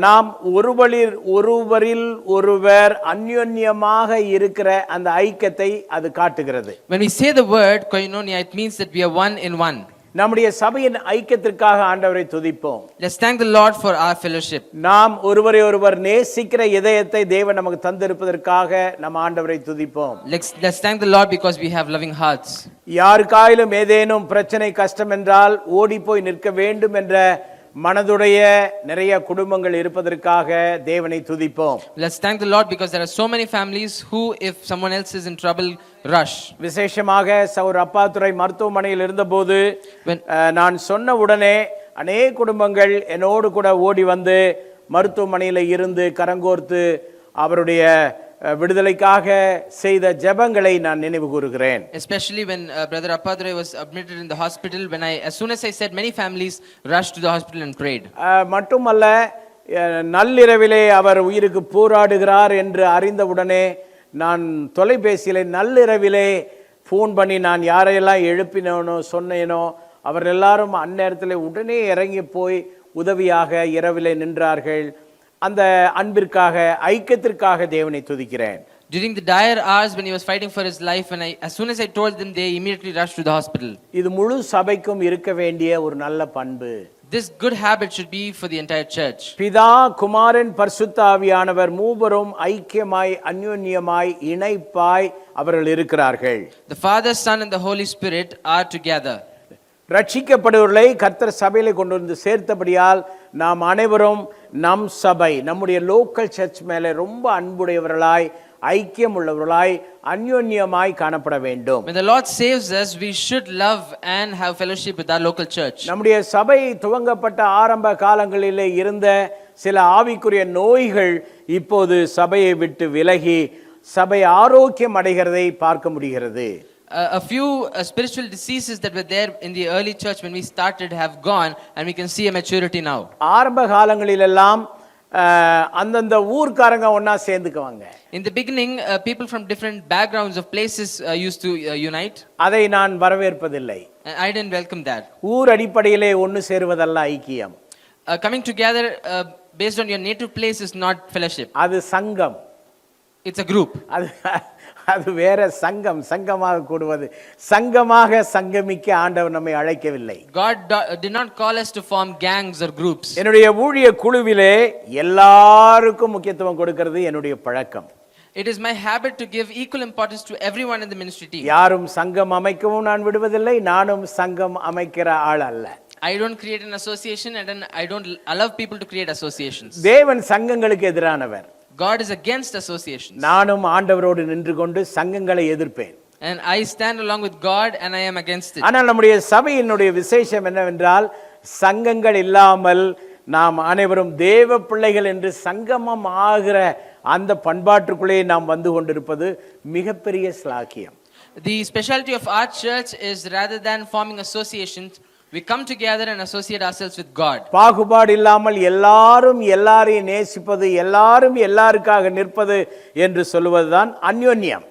நாம் ஒருவரில் ஒருவர் அந்யோன்யமாக இருக்கிற அந்த ஐக்கியத்தை அது காட்டுகிறது. When we say the word koinonia, it means that we are one in one. நம்முடைய சபையின் ஐக்கியத்திற்காக ஆண்டவரை துதிப்போம். Let's thank the Lord for our fellowship. நாம் ஒருவரை ஒருவர் நேசிக்கிற இதயத்தை தேவன் நமக்கு தந்திருப்பதற்காக நம்ம ஆண்டவரை துதிப்போம். Let's thank the Lord because we have loving hearts. யாருக்காயிலும் ஏதேனும் பிரச்சனை கஷ்டம் என்றால் ஓடி போய் நிற்க வேண்டும் என்ற மனதுடைய நிறைய குடும்பங்கள் இருப்பதற்காக தேவனை துதிப்போம். Let's thank the Lord because there are so many families who, if someone else is in trouble, rush. விசேஷமாக சௌர் அப்பாத்துரை மருத்துவமனையில் இருந்தபோது நான் சொன்ன உடனே அநேக குடும்பங்கள் என்னோடு கூட ஓடி வந்து மருத்துவமனையில் இருந்து கரங்கோர்த்து அவருடைய விடுதலைக்காக செய்த ஜெபங்களை நான் நினைவு கூறுகிறேன். Especially when brother Appadure was admitted in the hospital, as soon as I said, many families rushed to the hospital and prayed. மட்டுமல்ல, நள்ளிரவிலே அவர் உயிருக்கு போராடுகிறார் என்று அறிந்தவுடனே நான் தொலைபேசியில் நள்ளிரவிலே ஃபோன் பண்ணி நான் யாரையெல்லாம் எழுப்பினேனோ சொன்னேனோ அவர் எல்லாரும் அந்நேரத்தில் உடனே இறங்கி போய் உதவியாக இரவிலே நின்றார்கள். அந்த அன்பிற்காக ஐக்கியத்திற்காக தேவனை துதிக்கிறேன். During the dire hours when he was fighting for his life, and as soon as I told them, they immediately rushed to the hospital. இது முழு சபைக்கும் இருக்க வேண்டிய ஒரு நல்ல பண்பு. This good habit should be for the entire church. பிதா, குமாரன், பரிசுத்த ஆவியானவர் மூவரும் ஐக்கியமாய் அந்யோன்யமாய் இணைப்பாய் அவர்கள் இருக்கிறார்கள். The Father, Son and the Holy Spirit are together. ரட்சிக்கப்படுவர்களை கர்த்தர் சபையிலே கொண்டு வந்து சேர்த்தபடியால் நாம் அனைவரும் நம் சபை, நம்முடைய லோக்கல் சர்ச் மேலே ரொம்ப அன்புடையவர்களாய் ஐக்கியம் உள்ளவர்களாய் அந்யோன்யமாய் காணப்பட வேண்டும். When the Lord saves us, we should love and have fellowship with our local church. நம்முடைய சபை துவங்கப்பட்ட ஆரம்ப காலங்களிலே இருந்த சில ஆவிக்குரிய நோய்கள் இப்போது சபையை விட்டு விலகி சபை ஆரோக்கியம் அடைகிறதை பார்க்க முடிகிறது. A few spiritual diseases that were there in the early church when we started have gone, and we can see a maturity now. ஆரம்ப காலங்களிலெல்லாம் அந்தந்த ஊர்க்காரங்க ஒண்ணா சேர்ந்துக்குவாங்க. In the beginning, people from different backgrounds of places used to unite. அதை நான் வரவேற்பதில்லை. I didn't welcome that. ஊர் அடிப்படையிலே ஒன்று சேருவதல்ல ஐக்கியம். Coming together based on your native place is not fellowship. அது சங்கம். It's a group. அது வேற சங்கம், சங்கமாக கூடுவது. சங்கமாக சங்கமிக்க ஆண்டவர் நம்மை அழைக்கவில்லை. God did not call us to form gangs or groups. என்னுடைய ஊழிய குழுவிலே எல்லாருக்கும் முக்கியத்துவம் கொடுக்கிறது என்னுடைய பழக்கம். It is my habit to give equal importance to everyone in the ministry team. யாரும் சங்கம் அமைக்கவும் நான் விடுவதில்லை, நானும் சங்கம் அமைக்கிற ஆள் அல்ல. I don't create an association and then I don't allow people to create associations. தேவன் சங்கங்களுக்கு எதிரானவர். God is against associations. நானும் ஆண்டவரோடு நின்று கொண்டு சங்கங்களை எதிர்ப்பேன். And I stand along with God and I am against it. ஆனால் நம்முடைய சபையினுடைய விசேஷம் என்னவென்றால் சங்கங்கள் இல்லாமல் நாம் அனைவரும் தேவ பிள்ளைகள் என்று சங்கமம் ஆகிற அந்த பண்பாட்டுக்குள்ளே நாம் வந்து கொண்டிருப்பது மிகப்பெரிய ஸ்லாக்கியம். The specialty of our church is rather than forming associations, we come together and associate ourselves with God. பாகுபாடு இல்லாமல் எல்லாரும் எல்லாரையும் நேசிப்பது, எல்லாரும் எல்லாருக்காக நிற்பது என்று சொல்வதுதான் அந்யோன்யம்.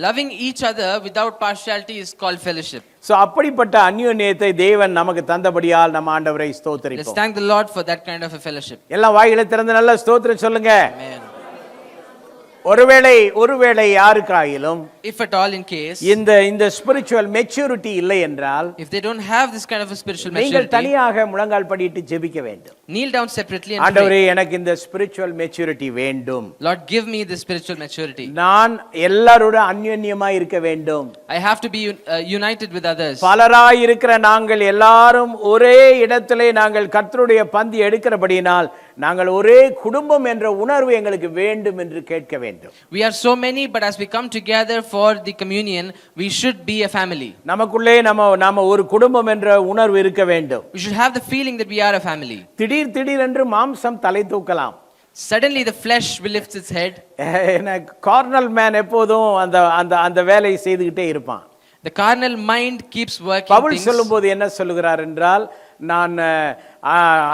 Loving each other without partiality is called fellowship. So அப்படிப்பட்ட அந்யோன்யத்தை தேவன் நமக்கு தந்தபடியால் நம்ம ஆண்டவரை ஸ்தோத்திரிப்போம். Let's thank the Lord for that kind of a fellowship. எல்லாம் வாய்களை திறந்து நல்ல ஸ்தோத்திரம் சொல்லுங்க. Amen. ஒருவேளை யாருக்காயிலும் If at all in case, இந்த ஸ்பிரிச்சுவல் மெச்சூரிட்டி இல்லை என்றால், if they don't have this kind of a spiritual நீங்கள் maturity, தனியாக முழங்கால் படியிட்டு ஜெபிக்க வேண்டும். kneel down separately and ஆண்டவரே pray. எனக்கு இந்த ஸ்பிரிச்சுவல் மெச்சூரிட்டி வேண்டும். Lord, give me this spiritual maturity. நான் எல்லாரோட அந்யோன்யமாய் இருக்க வேண்டும். I have to be united with others. பலராய் இருக்கிற நாங்கள் எல்லாரும் ஒரே இடத்திலே நாங்கள் கர்த்தருடைய பந்தி எடுக்கிறபடியினால் நாங்கள் ஒரே குடும்பம் என்ற உணர்வு எங்களுக்கு வேண்டும் என்று கேட்க வேண்டும். We are so many, but as we come together for the communion, we should be a family. நமக்குள்ளே நாம ஒரு குடும்பம் என்ற உணர்வு இருக்க வேண்டும். We should have the feeling that we are a family. திடீர் என்று மாம்சம் தலை தூக்கலாம். Suddenly the flesh will lift its head. Cornell man எப்போதும் அந்த வேலையை செய்துகிட்டே இருப்பான். The carnal mind keeps working. Pavul சொல்லும்போது என்ன சொல்லுகிறார் என்றால், நான்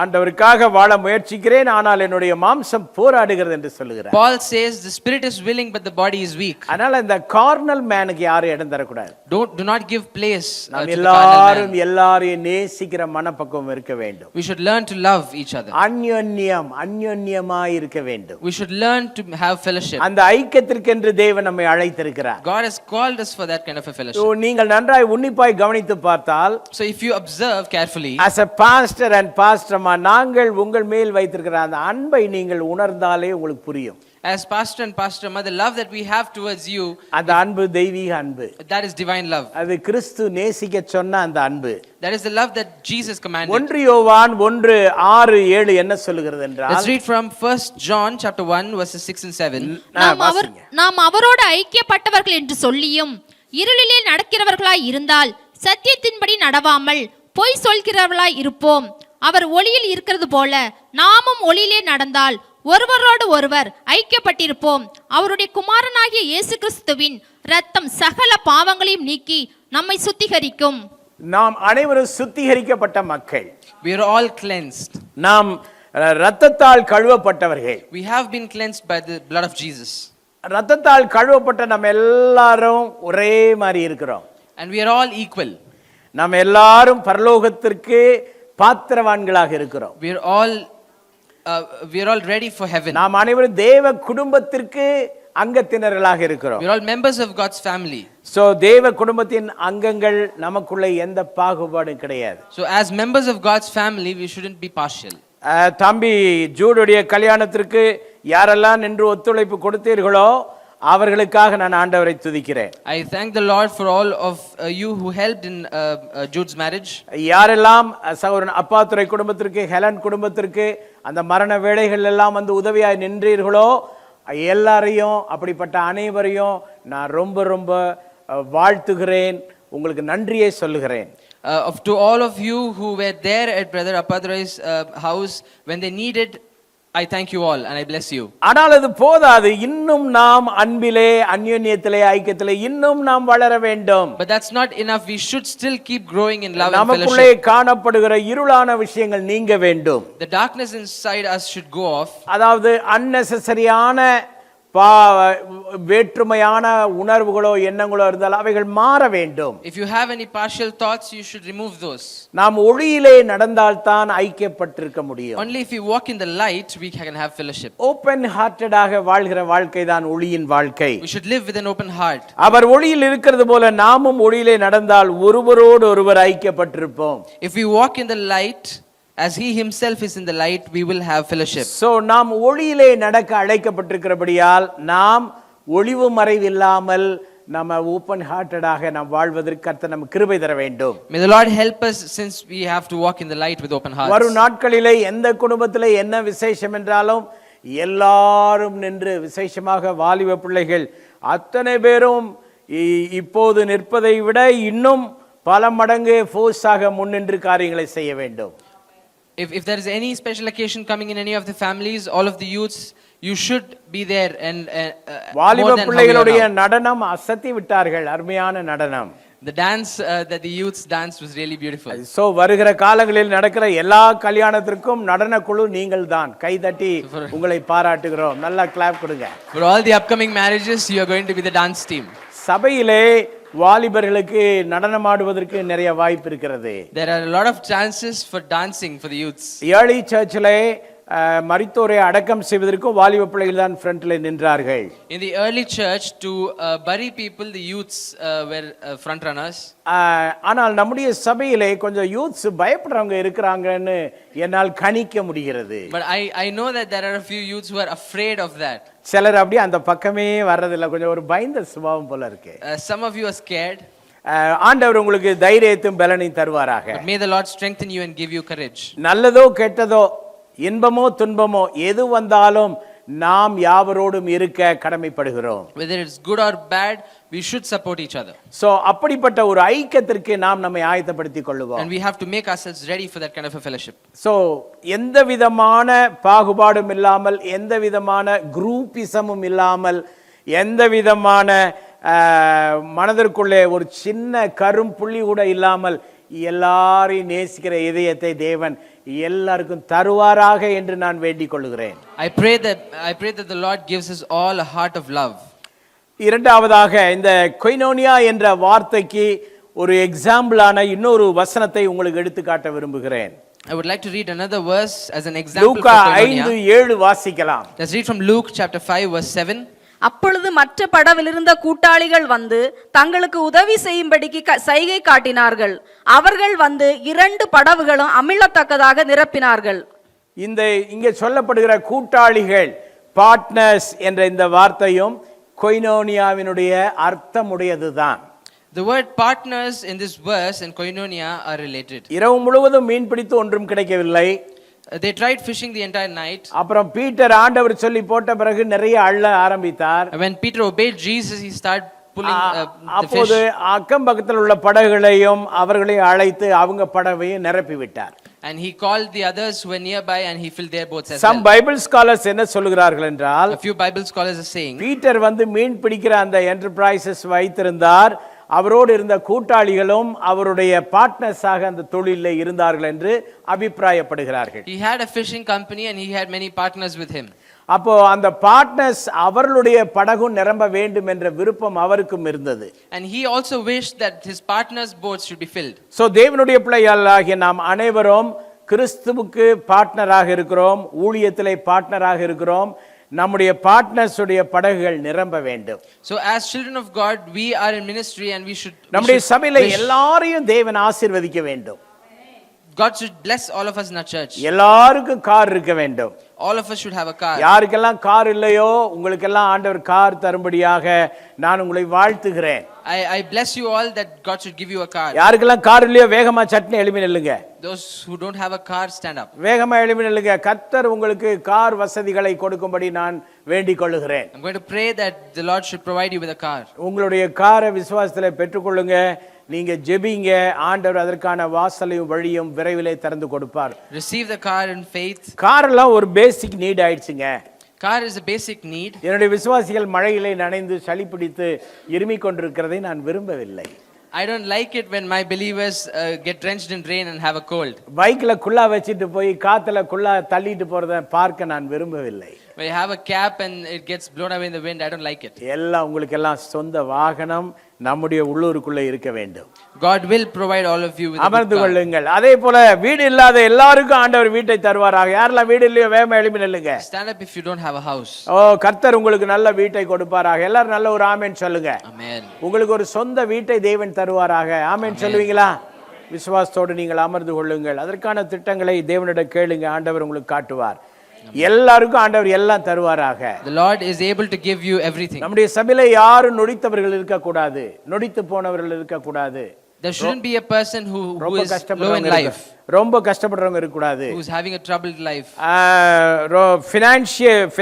ஆண்டவருக்காக வாழ முயற்சிக்கிறேன், ஆனால் என்னுடைய மாம்சம் போராடுகிறது என்று சொல்லுகிறார். Paul says the spirit is willing but the body is weak. அதனால இந்த கார்னல் மேனுக்கு யாரும் இடம் தரக்கூடாது. Do not give place to the எல்லாரும் carnal man. எல்லாரையும் நேசிக்கிற மனப்பக்குவம் இருக்க வேண்டும். We should learn to love each other. அந்யோன்யமாய் இருக்க வேண்டும். We should learn to have fellowship. அந்த ஐக்கியத்திற்கென்று தேவன் நம்மை அழைத்திருக்கிறார். God has called us for that kind of a fellowship. நீங்கள் நன்றாய் உன்னிப்பாய் கவனித்து பார்த்தால், So if you observe carefully, as a pastor and pastorமா, நாங்கள் உங்கள் மேல் வைத்திருக்கிற அந்த அன்பை நீங்கள் உணர்ந்தாலே உங்களுக்கு புரியும். as pastor and pastor mother, the love that we have towards you, அந்த அன்பு தெய்வீக அன்பு. that is divine love. அது கிறிஸ்து நேசிக்க சொன்ன அந்த அன்பு. That is the love that Jesus commanded. 1 யோவான் 1:6-7 என்ன சொல்லுகிறது என்றால், Let's read from 1 John chapter 1 verses 6 and 7. நாம் அவரோடு ஐக்கியப்பட்டவர்கள் என்று சொல்லியும் இருளிலே நடக்கிறவர்களாய் இருந்தால் சத்தியத்தின்படி நடவாமல் பொய் சொல்கிறவர்களாய் இருப்போம். அவர் ஒளியில் இருக்கிறது போல நாமும் ஒளியிலே நடந்தால் ஒருவரோடு ஒருவர் ஐக்கியப்பட்டிருப்போம். அவருடைய குமாரனாகிய இயேசு கிறிஸ்துவின் இரத்தம் சகல பாவங்களையும் நீக்கி நம்மை சுத்திகரிக்கும். நாம் அனைவரும் சுத்திகரிக்கப்பட்ட மக்கள். We are all cleansed. நாம் இரத்தத்தால் கழுவப்பட்டவர்கள். We have been cleansed by the blood of Jesus. ரத்தத்தால் கழுவப்பட்ட நம்ம எல்லாரும் ஒரே மாதிரி இருக்கிறோம். And we are all equal. நம்ம எல்லாரும் பரலோகத்திற்கு பாத்திரவான்களாக இருக்கிறோம். We are all ready for heaven. நாம் அனைவரும் தேவ குடும்பத்திற்கு அங்கத்தினர்களாக இருக்கிறோம். We are all members of God's family. So தேவ குடும்பத்தின் அங்கங்கள் நமக்குள்ள எந்த பாகுபாடும் கிடையாது. So as members of God's family, we shouldn't be partial. தம்பி ஜூடுடைய கல்யாணத்திற்கு யாரெல்லாம் நின்று ஒத்துழைப்பு கொடுத்தீர்களோ அவர்களுக்காக நான் ஆண்டவரை துதிக்கிறேன். I thank the Lord for all of you who helped in Jude's marriage. யாரெல்லாம் சகோதரன் அப்பாத்துரை குடும்பத்திற்கு, ஹெலன் குடும்பத்திற்கு அந்த மரண வேளைகள் எல்லாம் வந்து உதவியாய் நின்றீர்களோ எல்லாரையும், அப்படிப்பட்ட அனைவரையும் நான் ரொம்ப ரொம்ப வாழ்த்துகிறேன், உங்களுக்கு நன்றியை சொல்லுகிறேன். To all of you who were there at Brother Appadurai's house when they needed, I thank you all and I bless you. ஆனால் அது போதாது, இன்னும் நாம் அன்பிலே, அன்யோன்யத்திலே, ஐக்கியத்திலே இன்னும் நாம் வளர வேண்டும். But that's not enough. We should still keep growing in love and நமக்குள்ளே fellowship. காணப்படுகிற இருளான விஷயங்கள் நீங்க வேண்டும். The darkness inside us should go off. அதாவது அன்னெசரியான வேற்றுமையான உணர்வுகளோ எண்ணங்களோ இருந்தால் அவைகள் மாற வேண்டும். If you have any partial thoughts, you should remove those. நாம் ஒளியிலே நடந்தால்தான் ஐக்கியப்பட்டிருக்க முடியும். Only if we walk in the light we can have fellowship. Open ஹார்ட்டடாக வாழ்கிற வாழ்க்கை தான் ஒளியின் வாழ்க்கை. We should live with an open heart. அவர் ஒளியில் இருக்கிறது போல நாமும் ஒளியிலே நடந்தால் ஒருவரோடு ஒருவர் ஐக்கியப்பட்டிருப்போம். If we walk in the light as he himself is in the light, we will have fellowship. So நாம் ஒளியிலே நடக்க அழைக்கப்பட்டிருக்கிறபடியால் நாம் ஒளிவு மறைவில்லாமல் நம்ம ஓபன் ஹார்ட்டடாக நாம் வாழ்வதற்கு கர்த்தர் நமக்கு கிருபை தர வேண்டும். May the Lord help us, since we have to walk in the light with open hearts. வரும் நாட்களிலே எந்த குடும்பத்திலே என்ன விசேஷம் என்றாலும் எல்லாரும் நின்று, விசேஷமாக வாலிப பிள்ளைகள் அத்தனை பேரும் இப்போது நிற்பதை விட இன்னும் பல மடங்கு ஃபோர்ஸாக முன்னின்று காரியங்களை செய்ய வேண்டும். If there is any special occasion coming in any of the families, all of the youths, you should be there and வாலிப பிள்ளைகளுடைய நடனம் அசத்தி விட்டார்கள், அருமையான நடனம். The dance that the youths danced was really beautiful. So வருகிற காலங்களில் நடக்கிற எல்லா கல்யாணத்திற்கும் நடன குழு நீங்கள் தான். கை தட்டி உங்களை பாராட்டுகிறோம், நல்லா கிளாப் கொடுங்க. For all the upcoming marriages, you are going to be the dance team. சபையிலே வாலிபர்களுக்கு நடனமாடுவதற்கு நிறைய வாய்ப்பு இருக்கிறது. There are a lot of chances for dancing for the youths. Early சர்ச்சிலே மரித்தோரை அடக்கம் செய்வதற்கு வாலிப பிள்ளைகள் தான் ஃப்ரண்ட்ல நின்றார்கள். In the early church, to bury people, the youths were front runners. ஆனால் நம்முடைய சபையிலே கொஞ்சம் யூத்ஸ் பயப்படுறவங்க இருக்கிறாங்கன்னு என்னால் கணிக்க முடிகிறது. But I know that there are a few youths who are afraid of that. சிலர் அப்படியே அந்த பக்கமே வர்றதில்லை, கொஞ்சம் ஒரு பயந்த சுபாவம் போல இருக்கு. Some of you are scared. ஆண்டவர் உங்களுக்கு தைரியத்தையும் பலனையும் தருவாராக. But may the Lord strengthen you and give you courage. நல்லதோ கெட்டதோ, இன்பமோ துன்பமோ, எது வந்தாலும் நாம் யாவரோடும் இருக்க கடமைப்படுகிறோம். Whether it's good or bad, we should support each other. So அப்படிப்பட்ட ஒரு ஐக்கியத்திற்கு நாம் நம்மை ஆயத்தப்படுத்திக் கொள்ளுவோம். And we have to make ourselves ready for that kind of a fellowship. So எந்த விதமான பாகுபாடும் இல்லாமல், எந்த விதமான குரூப்பிசமும் இல்லாமல், எந்த விதமான மனதிற்குள்ளே ஒரு சின்ன கரும் புள்ளி கூட இல்லாமல் எல்லாரையும் நேசிக்கிற இதயத்தை தேவன் எல்லாருக்கும் தருவாராக என்று நான் வேண்டிக் கொள்கிறேன். I pray that the Lord gives us all a heart of love. இரண்டாவதாக இந்த கொய்னோனியா என்ற வார்த்தைக்கு ஒரு எக்ஸாம்பிளான இன்னொரு வசனத்தை உங்களுக்கு எடுத்து காட்ட விரும்புகிறேன். I would like to read another verse as an example Luca for koinonia. 5:7 வாசிக்கலாம். Let's read from Luke chapter 5 verse 7. அப்பொழுது மற்ற படவிலிருந்த கூட்டாளிகள் வந்து தங்களுக்கு உதவி செய்யும்படிக்கு சைகை காட்டினார்கள். அவர்கள் வந்து 2 படவுகளும் அமிழத்தக்கதாக நிரப்பினார்கள். இங்கே சொல்லப்படுகிற கூட்டாளிகள், பார்ட்னர்ஸ் என்ற இந்த வார்த்தையும் கொய்னோனியாவினுடைய அர்த்தமுடையதுதான். The word partners in this verse and koinonia are related. இரவு முழுவதும் மீன் பிடித்து ஒன்றும் கிடைக்கவில்லை. They tried fishing the entire night. அப்புறம் பீட்டர் ஆண்டவர் சொல்லி போட்ட பிறகு நிறைய அள்ள ஆரம்பித்தார். When Peter obeyed Jesus, he started pulling the fish. அப்போது அக்கம் பக்கத்தில் உள்ள படகுகளையும் அவர்களையும் அழைத்து அவங்க படவையும் நிரப்பி விட்டார். And he called the others who were nearby and he filled their boats as well. Some Bible scholars என்ன சொல்கிறார்கள் என்றால், A few Bible scholars are saying, Peter வந்து மீன் பிடிக்கிற அந்த என்டர்பிரைசஸ் வைத்திருந்தார், அவரோடு இருந்த கூட்டாளிகளும் அவருடைய பார்ட்னர்ஸாக அந்த தொழிலில் இருந்தார்கள் என்று அபிப்பிராயப்படுகிறார்கள். He had a fishing company and he had many partners with him. அப்போ அந்த பார்ட்னர்ஸ் அவர்களுடைய படகும் நிரம்ப வேண்டும் என்ற விருப்பம் அவருக்கும் இருந்தது. And he also wished that his partner's boats should be filled. So தேவனுடைய பிள்ளைகளாகிய நாம் அனைவரும் கிறிஸ்துவுக்கு பார்ட்னராக இருக்கிறோம், ஊழியத்திலே பார்ட்னராக இருக்கிறோம். நம்முடைய பார்ட்னர்ஸ் உடைய படகுகள் நிரம்ப வேண்டும். So as children of God, we are in ministry and we should நம்முடைய சபையில எல்லாரையும் தேவன் ஆசீர்வதிக்க வேண்டும். God should bless all of us in our church. எல்லாருக்கும் கார் இருக்க வேண்டும். All of us should have a car. யாருக்கெல்லாம் கார் இல்லையோ உங்களுக்கெல்லாம் ஆண்டவர் கார் தரும்படியாக நான் உங்களை வாழ்த்துகிறேன். I bless you all that God should give you a car. யாருக்கெல்லாம் கார் இல்லையோ வேகமா சட்னி எழுப்பி நில்லுங்க. Those who don't have a car, stand up. வேகமா எழுப்பி நில்லுங்க. கர்த்தர் உங்களுக்கு கார் வசதிகளை கொடுக்கும்படி நான் வேண்டிக் கொள்ளுகிறேன். I'm going to pray that the Lord should provide you with a car. உங்களுடைய காரை விசுவாசத்திலே பெற்றுக்கொள்ளுங்க. நீங்க ஜெபிங்க, ஆண்டவர் அதற்கான வாசலையும் வழியும் விரைவிலே திறந்து கொடுப்பார். Receive the car in faith. Car எல்லாம் ஒரு பேசிக் நீட் ஆயிடுச்சுங்க. Car is a basic need. என்னுடைய விசுவாசிகள் மழையிலே நனைந்து சளி பிடித்து இருமிக் கொண்டிருக்கிறதை நான் விரும்பவில்லை. I don't like it when my believers get drenched in rain and have a cold. பைக்ல குள்ளா வச்சிட்டு போய் காத்துல குள்ளா தள்ளிட்டு போறத பார்க்க நான் விரும்பவில்லை. When you have a cap and it gets blown away in the wind, I don't like it. எல்லாம் உங்களுக்கு எல்லாம் சொந்த வாகனம் நம்முடைய உள்ளூருக்குள்ள இருக்க வேண்டும். God will provide all of you with a அமர்ந்து good car. கொள்ளுங்கள். அதே போல வீடு இல்லாத எல்லாருக்கும் ஆண்டவர் வீட்டை தருவாராக. யாரெல்லாம் வீடு இல்லையோ வேகமா எழுப்பி நில்லுங்க. Stand up if you don't have a house. ஓ கர்த்தர் உங்களுக்கு நல்ல வீட்டை கொடுப்பாராக. எல்லாரும் நல்ல ஒரு ஆமென் சொல்லுங்க. Amen. உங்களுக்கு ஒரு சொந்த வீட்டை தேவன் தருவாராக. ஆமென் சொல்லுவீங்களா? விசுவாசத்தோடு நீங்கள் அமர்ந்து கொள்ளுங்கள். அதற்கான திட்டங்களை தேவனிடம் கேளுங்க, ஆண்டவர் உங்களுக்கு காட்டுவார். எல்லாருக்கும் ஆண்டவர் எல்லாம் தருவாராக. The Lord is able to give you everything. நம்முடைய சபையில யாரும் நொடித்தவர்கள் இருக்க கூடாது, நொடித்து போனவர்கள் இருக்க கூடாது. There shouldn't be a person who is low in life, ரொம்ப கஷ்டப்படுறவங்க இருக்க கூடாது, who is having a troubled life.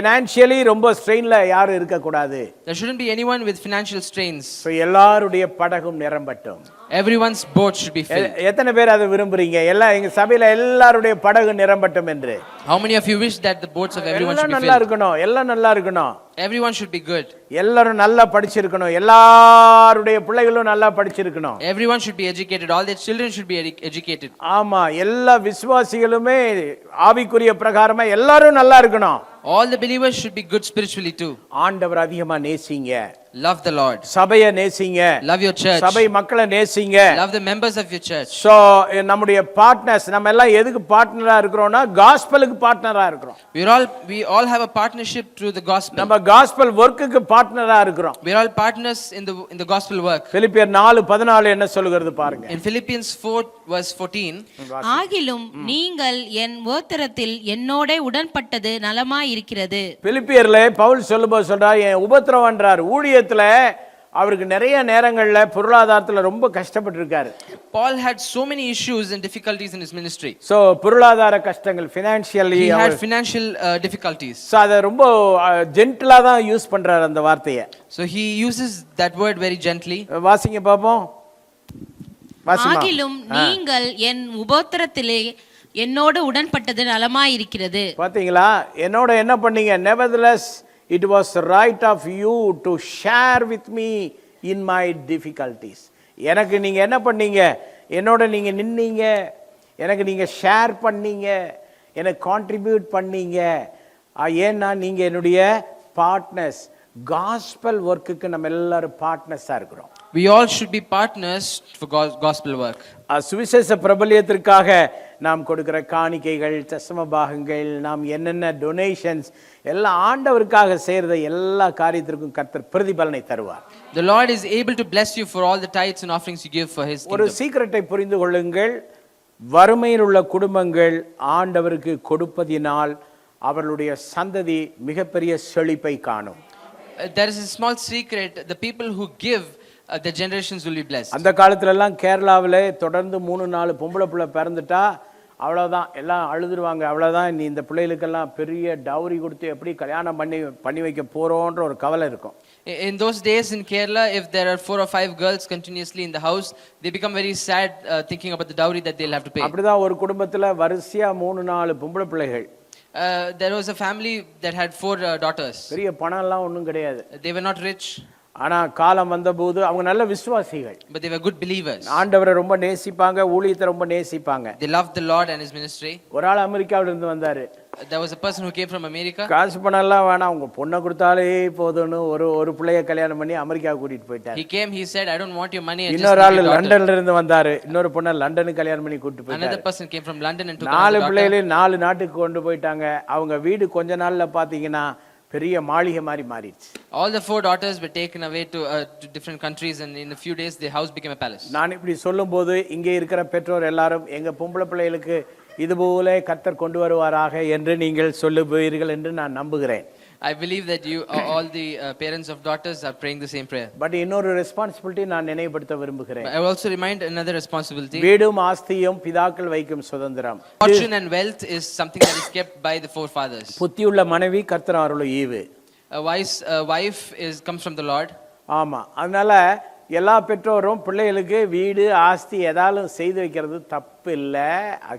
financially ரொம்ப ஸ்ட்ரெயின்ல யாரும் இருக்க கூடாது. There shouldn't be anyone with financial strains. எல்லாருடைய படகும் நிரம்பட்டும். Everyone's boat should be filled. எத்தனை பேர் அதை விரும்புறீங்க? எல்லாம் எங்க சபையில எல்லாருடைய படகு நிரம்பட்டும் என்று. How many of you wish that the boats of everyone should be நல்லா filled? இருக்கணும், எல்லாம் நல்லா இருக்கணும். Everyone should be good. எல்லாரும் நல்லா படிச்சிருக்கணும். எல்லாருடைய பிள்ளைகளும் நல்லா படிச்சிருக்கணும். Everyone should be educated. All their children should be educated. ஆமா, எல்லா விசுவாசிகளுமே ஆவிக்குரிய பிரகாரமா எல்லாரும் நல்லா இருக்கணும். All the believers should be good spiritually too. ஆண்டவர் அதிகமா நேசிங்க. Love the Lord. சபையை நேசிங்க. Love your church. சபை மக்களை நேசிங்க. Love the members of your church. So நம்முடைய பார்ட்னர்ஸ், நம்ம எல்லாம் எதுக்கு பார்ட்னரா இருக்கிறோம்னா காஸ்பலுக்கு பார்ட்னரா இருக்கிறோம். We all have a partnership through the gospel. நம்ம காஸ்பல் வர்க்குக்கு பார்ட்னரா இருக்கிறோம். We are all partners in the gospel work. பிலிப்பியர் 4:14 என்ன சொல்கிறது பாருங்க. In Philippians 4:14, ஆகிலும் நீங்கள் என் உபத்திரத்தில் என்னோட உடன்பட்டது நலமாய் இருக்கிறது. பிலிப்பியர்ல பவுல் சொல்லும்போது சொல்றார், என் உபத்திரவன்றார். ஊழியத்துல அவருக்கு நிறைய நேரங்கள்ல பொருளாதாரத்துல ரொம்ப கஷ்டப்பட்டு இருக்காரு. Paul had so many issues and difficulties in his ministry. So பொருளாதார கஷ்டங்கள், financially he had financial difficulties. So அத ரொம்ப ஜென்டிலா தான் யூஸ் பண்றாரு அந்த வார்த்தையை. So he uses that word very gently. வாசிங்க பாப்போம். ஆகிலும் நீங்கள் என் உபத்திரத்திலே என்னோட உடன்பட்டது நலமாய் இருக்கிறது. பாத்தீங்களா, என்னோட என்ன பண்ணீங்க? nevertheless it was right of you to share with me in my difficulties. எனக்கு நீங்க என்ன பண்ணீங்க? என்னோட நீங்க நின்னீங்க, எனக்கு நீங்க ஷேர் பண்ணீங்க, எனக்கு கான்ட்ரிபியூட் பண்ணீங்க. ஏன்னா நீங்க என்னுடைய பார்ட்னர்ஸ். காஸ்பல் ஒர்க்குக்கு நம்ம எல்லாரும் பார்ட்னர்ஸா இருக்கிறோம். We all should be partners for gospel work. சுவிசேஷ பிரபல்யத்திற்காக நாம் கொடுக்கிற காணிக்கைகள், தசம பாகங்கள், நாம் என்னென்ன டொனேஷன்ஸ் எல்லாம் ஆண்டவருக்காக செய்யறத எல்லா காரியத்திற்கும் கர்த்தர் பிரதிபலனை தருவார். The Lord is able to bless you for all the tithes and offerings you give for his kingdom. ஒரு சீக்ரெட்டை புரிந்து கொள்ளுங்கள். வறுமையில் உள்ள குடும்பங்கள் ஆண்டவருக்கு கொடுப்பதினால் அவர்களுடைய சந்ததி மிகப்பெரிய செழிப்பை காணும். There is a small secret. The people who give, the generations will be blessed. அந்த காலத்துல எல்லாம் கேரளாவில தொடர்ந்து 3-4 பொம்பளை பிள்ளை பிறந்துட்டா அவ்வளவுதான், எல்லாம் அழுதுருவாங்க. அவ்வளவுதான், நீ இந்த பிள்ளைகளுக்கெல்லாம் பெரிய டவுரி கொடுத்து எப்படி கல்யாணம் பண்ணி வைக்க போறோன்ற ஒரு கவலை இருக்கும். In those days in Kerala, if there are 4 or 5 girls continuously in the house, they become very sad thinking about the dowry that they'll have to pay. அப்படிதான் ஒரு குடும்பத்துல வரிசையா 3-4 பொம்பளை பிள்ளைகள். There was a family that had 4 daughters. பெரிய பணம் எல்லாம் ஒண்ணும் கிடையாது. They were not rich. ஆனா காலம் வந்தபோது அவங்க நல்ல விசுவாசிகள். But they were good believers. ஆண்டவரை ரொம்ப நேசிப்பாங்க, ஊழியத்தை ரொம்ப நேசிப்பாங்க. They loved the Lord and his ministry. ஒரு ஆள் அமெரிக்காவில இருந்து வந்தாரு. There was a person who came from America. காசு பணம் எல்லாம் வேணாம், உங்க பொண்ணை கொடுத்தாலே போதும்னு ஒரு பிள்ளைய கல்யாணம் பண்ணி அமெரிக்காவுக்கு கூட்டிட்டு போயிட்டாரு. He came, he said, I don't want your money. இன்னொரு ஆள் லண்டன்ல இருந்து வந்தாரு, இன்னொரு பொண்ணை லண்டனுக்கு கல்யாணம் பண்ணி கூட்டிட்டு போயிட்டாரு. Another person came from London and took 4 பிள்ளைகளை 4 நாட்டுக்கு கொண்டு போயிட்டாங்க. அவங்க வீடு கொஞ்ச நாள்ல பாத்தீங்கன்னா பெரிய மாளிகை மாதிரி மாறிடுச்சு. All the 4 daughters were taken away to different countries, and in a few days the house became a palace. நான் இப்படி சொல்லும்போது இங்கே இருக்கிற பெற்றோர் எல்லாரும் எங்க பொம்பளை பிள்ளைகளுக்கு இதுபோல கர்த்தர் கொண்டு வருவாராக என்று நீங்கள் சொல்லுவீர்கள் என்று நான் நம்புகிறேன். I believe that you all the parents of daughters are praying the same prayer. But இன்னொரு ரெஸ்பான்சிபிலிட்டி நான் நினைவுபடுத்த விரும்புகிறேன். I will also remind another responsibility. வீடும் ஆஸ்தியும் பிதாக்கள் வைக்கும் சுதந்திரம். Fortune and wealth is something that is kept by the forefathers. புத்தியுள்ள மனைவி கர்த்தர் அருளும் ஈவு. A wise wife comes from the Lord. ஆமா, அதனால எல்லா பெற்றோரும் பிள்ளைகளுக்கு வீடு ஆஸ்தி ஏதாலும் செய்து வைக்கிறது தப்பு இல்லை,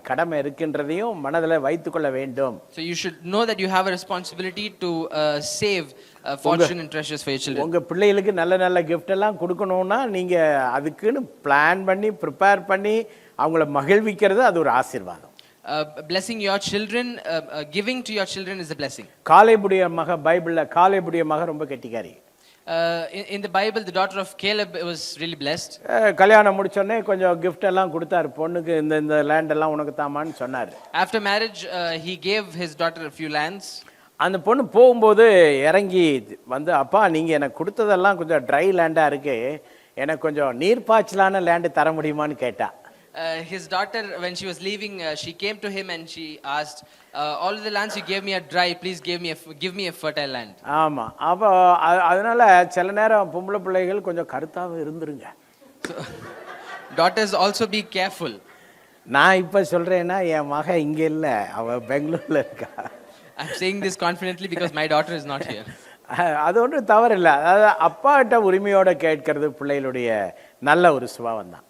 கடமை இருக்கின்றதையும் மனதில் வைத்துக்கொள்ள வேண்டும். So you should know that you have a responsibility to save fortune and treasures for your children. உங்க பிள்ளைகளுக்கு நல்ல நல்ல கிஃப்ட் எல்லாம் கொடுக்கணும்னா நீங்க அதுக்குன்னு பிளான் பண்ணி ப்ரிப்பேர் பண்ணி அவங்கள மகிழ்விக்கிறது அது ஒரு ஆசீர்வாதம். Blessing your children, giving to your children is a blessing. காலேபுடைய மக பைபிள்ல காலேபுடைய மக ரொம்ப கெட்டிக்காரி. In the Bible, the daughter of Caleb was really blessed. கல்யாணம் முடிச்சோடனே கொஞ்சம் கிஃப்ட் எல்லாம் கொடுத்தாரு, பொண்ணுக்கு இந்த லேண்ட் எல்லாம் உனக்கு தாமான்னு சொன்னாரு. After marriage, he gave his daughter a few lands. அந்த பொண்ணு போகும்போது இறங்கி வந்து, அப்பா நீங்க எனக்கு கொடுத்ததெல்லாம் கொஞ்சம் ட்ரை லேண்டா இருக்கு, எனக்கு கொஞ்சம் நீர்ப்பாய்ச்சலான லேண்டு தர முடியுமான்னு கேட்டா. His daughter, when she was leaving, she came to him and she asked, all of the lands you gave me are dry, please give me a fertile land. ஆமா, அப்போ அதனால சில நேரம் பொம்பளை பிள்ளைகள் கொஞ்சம் கருத்தாவே இருந்துருங்க. Daughters also be careful. நான் இப்ப சொல்றேன்னா என் மக இங்க இல்ல, அவ பெங்களூர்ல இருக்கா. I'm saying this confidently because my daughter is not here. அது ஒன்றும் தவறு இல்லை. அதாவது அப்பாட்ட உரிமையோட கேட்கறது பிள்ளைகளுடைய நல்ல ஒரு சுபாவம் தான்.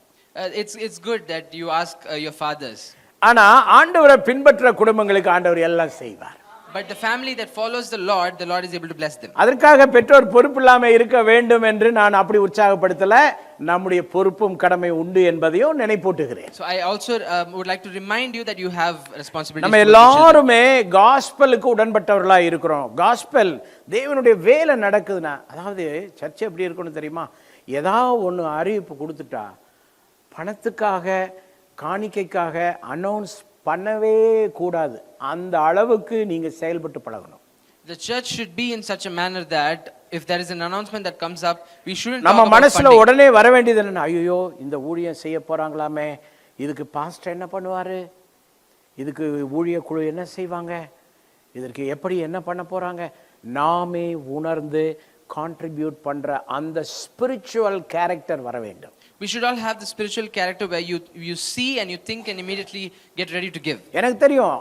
It's good that you ask your fathers. ஆனா ஆண்டவரை பின்பற்ற குடும்பங்களுக்கு ஆண்டவர் எல்லாம் செய்வார். But the family that follows the Lord is able to bless them. அதற்காக பெற்றோர் பொறுப்பில்லாம இருக்க வேண்டும் என்று நான் அப்படி உற்சாகப்படுத்தல, நம்முடைய பொறுப்பும் கடமை உண்டு என்பதையும் நினைப்பூட்டுகிறேன். So I also would like to remind you that you have responsibilities. நம்ம எல்லாருமே காஸ்பலுக்கு உடன்பட்டவர்களா இருக்கிறோம். காஸ்பல் தேவனுடைய வேலை நடக்குதுன்னா, அதாவது சர்ச்சை எப்படி இருக்கணும் தெரியுமா, ஏதாவது ஒன்று அறிவிப்பு கொடுத்துட்டா பணத்துக்காக காணிக்கைக்காக அனௌன்ஸ் பண்ணவே கூடாது. அந்த அளவுக்கு நீங்க செயல்பட்டு பழகணும். The church should be in such a manner that if there is an announcement that comes up, we shouldn't நம்ம talk about மனசுல funding. உடனே வர வேண்டியது என்ன, ஐயோ இந்த ஊழியம் செய்ய போறாங்களாமே, இதுக்கு பாஸ்டர் என்ன பண்ணுவாரு, இதுக்கு ஊழிய குழு என்ன செய்வாங்க, இதற்கு எப்படி என்ன பண்ண போறாங்க. நாமே உணர்ந்து கான்ட்ரிபியூட் பண்ற அந்த ஸ்பிரிச்சுவல் கேரக்டர் வர வேண்டும். We should all have the spiritual character where you see and you think and immediately get ready to give. எனக்கு தெரியும்,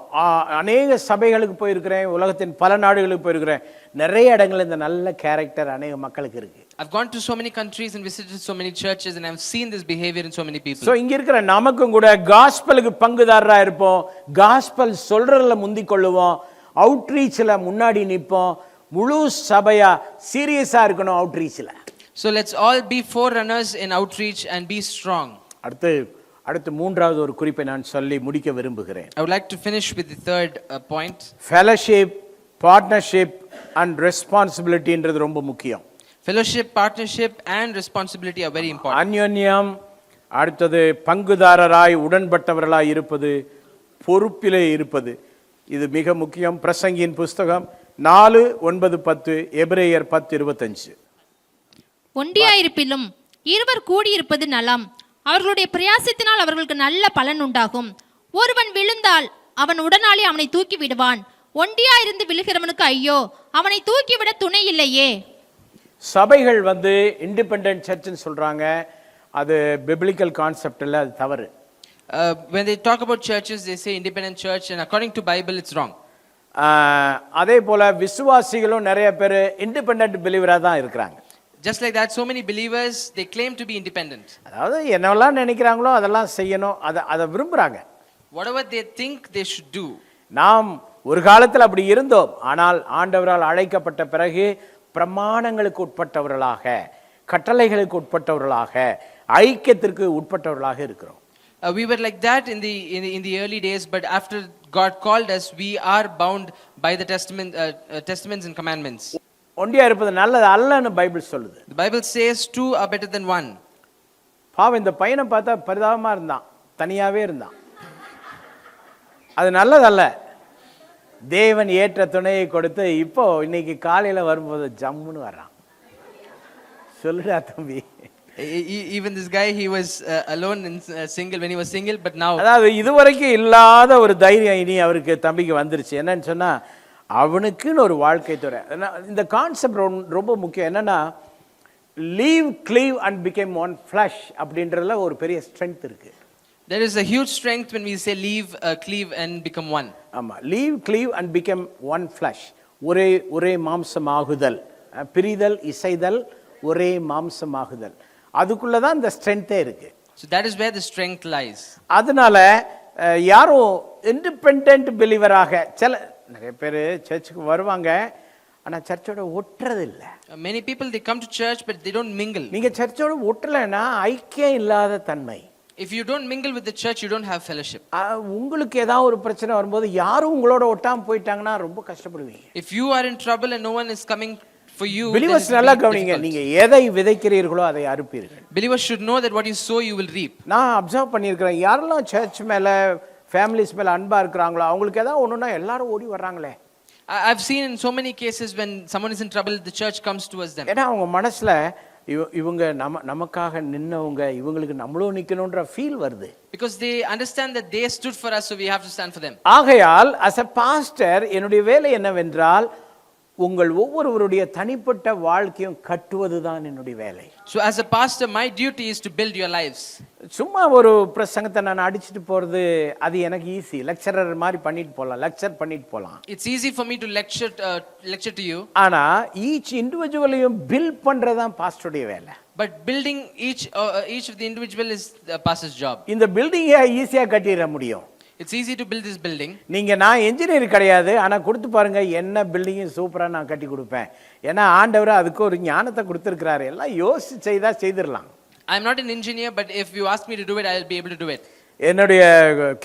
அநேக சபைகளுக்கு போயிருக்கிறேன், உலகத்தின் பல நாடுகளுக்கு போயிருக்கிறேன், நிறைய இடங்கள் இந்த நல்ல கேரக்டர் அநேக மக்களுக்கு இருக்கு. I've gone to so many countries and visited so many churches and I've seen this behavior in so many people. So இங்க இருக்கிற நமக்கும் கூட காஸ்பலுக்கு பங்குதாரரா இருப்போம், காஸ்பல் சொல்றதுல முந்திக் கொள்ளுவோம், அவுட்ரீச்ல முன்னாடி நிற்போம், முழு சபையா சீரியஸா இருக்கணும் அவுட்ரீச்ல. So let's all be forerunners in outreach and be strong. அடுத்து மூன்றாவது ஒரு குறிப்பை நான் சொல்லி முடிக்க விரும்புகிறேன். I would like to finish with the third point. Fellowship, partnership and responsibility என்றது ரொம்ப முக்கியம். Fellowship, partnership and responsibility are very important. அன்யோன்யம், அடுத்தது பங்குதாரராய் உடன்பட்டவர்களாய் இருப்பது, பொறுப்பிலே இருப்பது, இது மிக முக்கியம். பிரசங்கியின் புஸ்தகம் 4:9-10, எபிரேயர் 10:25. ஒன்றியாயிருப்பிலும் இருவர் கூடியிருப்பது நலம், அவர்களுடைய பிரயாசத்தினால் அவர்களுக்கு நல்ல பலன் உண்டாகும். ஒருவன் விழுந்தால் அவன் உடனாளி அவனை தூக்கி விடுவான், ஒன்றியாயிருந்து விழுகிறவனுக்கு ஐயோ, அவனை தூக்கிவிட துணை இல்லையே. சபைகள் இண்டிபெண்டன்ட் சர்ச்னு சொல்றாங்க, அது பிப்ளிக்கல் கான்செப்ட் இல்ல, அது தவறு. When they talk about churches, they say independent church, and according to Bible, it's wrong. அதே போல விசுவாசிகளும் நிறைய பேர் இண்டிபெண்டன்ட் பிலீவரா தான் இருக்கிறாங்க. Just like that, so many believers, they claim to be independent. அதாவது என்னெல்லாம் நினைக்கிறாங்களோ அதெல்லாம் செய்யணும், அதை விரும்புறாங்க. Whatever they think they should do. நாம் ஒரு காலத்தில் அப்படி இருந்தோம், ஆனால் ஆண்டவரால் அழைக்கப்பட்ட பிறகு பிரமாணங்களுக்கு உட்பட்டவர்களாக கட்டளைகளுக்கு உட்பட்டவர்களாக, ஐக்கியத்திற்கு உட்பட்டவர்களாக இருக்கிறோம். We were like that in the early days, but after God called us, we are bound by the testaments and commandments. ஒண்டியா இருப்பது நல்லது அல்லன்னு பைபிள் சொல்லுது. The Bible says two are better than one. பாவம், இந்த பையனை பார்த்தா பரிதாபமா இருந்தான், தனியாவே இருந்தான். அது நல்லதல்ல. தேவன் ஏற்ற துணையை கொடுத்து இப்போ இன்னைக்கு காலையில வரும்போது ஜம்முன்னு வர்றான். சொல்லுடா தம்பி. Even this guy, he was alone and single when he was single, but now அதாவது இதுவரைக்கும் இல்லாத ஒரு தைரியம் இனி அவருக்கு தம்பிக்கு வந்துருச்சு. என்னன்னு சொன்னா, அவனுக்குன்னு ஒரு வாழ்க்கை துறை. இந்த கான்செப்ட் ரொம்ப முக்கியம். என்னன்னா, leave cleave and become one flesh அப்படின்றதுல ஒரு பெரிய ஸ்ட்ரென்த் இருக்கு. there is a huge strength when we say leave, cleave and become one. ஆமா, leave cleave and become one flesh. ஒரே மாம்சமாகுதல், பிரிதல், இசைதல், ஒரே மாம்சமாகுதல். அதுக்குள்ளதான் இந்த ஸ்ட்ரென்த்தே இருக்கு. So that is where the strength lies. அதனால யாரும் இண்டிபெண்டன்ட் பிலீவராக, சில நிறைய பேர் சர்ச்சுக்கு வருவாங்க, ஆனா சர்ச்சோட ஒட்டுறது இல்ல. Many people, they come to church but they don't mingle. நீங்க சர்ச்சோட ஒட்டலைன்னா ஐக்கியம் இல்லாத தன்மை. If you don't mingle with the church, you don't have fellowship. உங்களுக்கு ஏதாவது ஒரு பிரச்சனை வரும்போது யாரும் உங்களோட ஒட்டாம போயிட்டாங்கன்னா ரொம்ப கஷ்டப்படுவீங்க. If you are in trouble and no one is coming for you, believers நல்லா கவனிங்க, நீங்க எதை விதைக்கிறீர்களோ அதை அறுப்பீர்கள். Believers should know that what you sow you will reap. நான் அப்சர்வ் பண்ணியிருக்கிறேன், யாரெல்லாம் சர்ச் மேல, ஃபேமிலிஸ் மேல அன்பா இருக்கிறாங்களோ அவங்களுக்கு ஏதாவது ஒண்ணுன்னா எல்லாரும் ஓடி வர்றாங்களே. I've seen in so many cases when someone is in trouble, the church comes towards them. ஏன்னா அவங்க மனசுல இவங்க நமக்காக நின்னவங்க, இவங்களுக்கு நம்மளும் நிக்கணும்ன்ற ஃபீல் வருது. Because they understand that they stood for us, so we have to stand for them. ஆகையால் as a pastor என்னுடைய வேலை என்னவென்றால் உங்கள் ஒவ்வொருவருடைய தனிப்பட்ட வாழ்க்கையும் கட்டுவதுதான் என்னுடைய வேலை. So as a pastor, my duty is to build your lives. சும்மா ஒரு பிரசங்கத்தை நான் அடிச்சிட்டு போறது அது எனக்கு ஈஸி. லெக்சரர் மாதிரி பண்ணிட்டு போலாம், லெக்சர் பண்ணிட்டு போலாம். It's easy for me to lecture to you. ஆனா ஈச் இண்டிவிஜுவலையும் பில்ட் பண்றதுதான் பாஸ்டருடைய வேலை. But building each of the individual is the pastor's job. இந்த பில்டிங்கை ஈஸியா கட்டிட முடியும். It's easy to build this building. நீங்க, நான் என்ஜினியர் கிடையாது, ஆனா கொடுத்து பாருங்க என்ன பில்டிங்கும் சூப்பரா நான் கட்டி கொடுப்பேன். ஏன்னா ஆண்டவர் அதுக்கு ஒரு ஞானத்தை கொடுத்திருக்கிறாரு. எல்லாம் யோசிச்சு செய்தா செய்திடலாம். I'm not an engineer, but if you ask me to do it, I'll be able to do it. என்னுடைய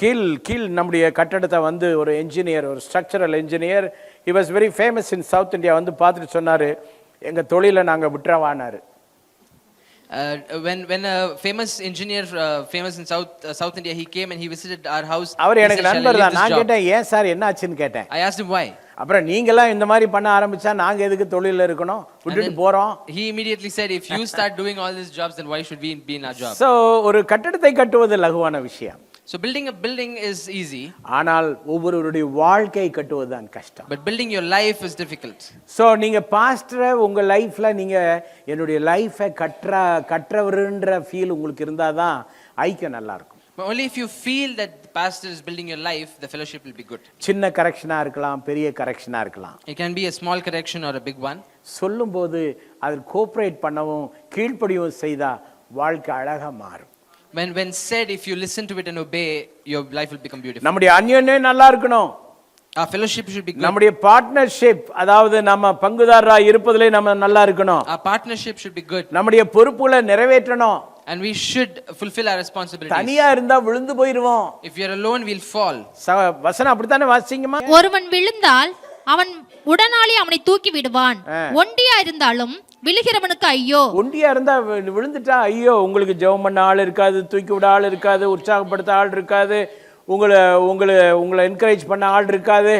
கீழ் நம்முடைய கட்டடத்தை வந்து ஒரு என்ஜினியர், ஒரு structural engineer, he was very famous in South India, வந்து பார்த்துட்டு சொன்னாரு, எங்க தொழிலை நாங்க விட்டுறவானாரு. When a famous engineer, famous in South India, he came and he visited our house. அவர் எனக்கு நண்பர் தான். நான் கேட்டேன், ஏன் சார் என்ன ஆச்சுன்னு கேட்டேன். I asked him why. அப்புறம் நீங்களாம் இந்த மாதிரி பண்ண ஆரம்பிச்சா நாங்க எதுக்கு தொழில இருக்கணும், விட்டுட்டு போறோம். He immediately said, if you start doing all these jobs, then why should we be in our job? So ஒரு கட்டடத்தை கட்டுவது லகுவான விஷயம். So building a building is easy. ஆனால் ஒவ்வொருவருடைய வாழ்க்கை கட்டுவது தான் கஷ்டம். But building your life is difficult. So நீங்க பாஸ்டரை உங்க லைஃப்ல நீங்க என்னுடைய லைஃபை கற்றவருன்ற ஃபீல் உங்களுக்கு இருந்தாதான் ஐக்கியம் நல்லா இருக்கும். But only if you feel that the pastor is building your life, the fellowship will be good. சின்ன கரெக்ஷனா இருக்கலாம், பெரிய கரெக்ஷனா இருக்கலாம். It can be a small correction or a big one. சொல்லும்போது அதில் கோஆபரேட் பண்ணவும் கீழ்ப்படியவும் செய்தா வாழ்க்கை அழகா மாறும். When said, if you listen to it and obey, your life will become beautiful. நம்முடைய அன்யோன்யம் நல்லா இருக்கணும். Our fellowship should be good. நம்முடைய பார்ட்னர்ஷிப், அதாவது நம்ம பங்குதாரரா இருப்பதிலே நம்ம நல்லா இருக்கணும். Our partnership should be good. நம்முடைய பொறுப்புகளை நிறைவேற்றணும். And we should fulfill our responsibilities. தனியா இருந்தா விழுந்து போயிடுவோம். If you are alone, we'll fall. வசனம் அப்படித்தானே வாசிங்கம்மா. ஒருவன் விழுந்தால் அவன் உடனாளி அவனை தூக்கி விடுவான். ஒண்டியா இருந்தாலும் விழுகிறவனுக்கு ஐயோ. ஒண்டியா இருந்தா விழுந்துட்டா ஐயோ. உங்களுக்கு ஜெபம் பண்ண ஆள் இருக்காது, தூக்கி விட ஆள் இருக்காது, உற்சாகப்படுத்த ஆள் இருக்காது, உங்களை என்கரேஜ் பண்ண ஆள் இருக்காது.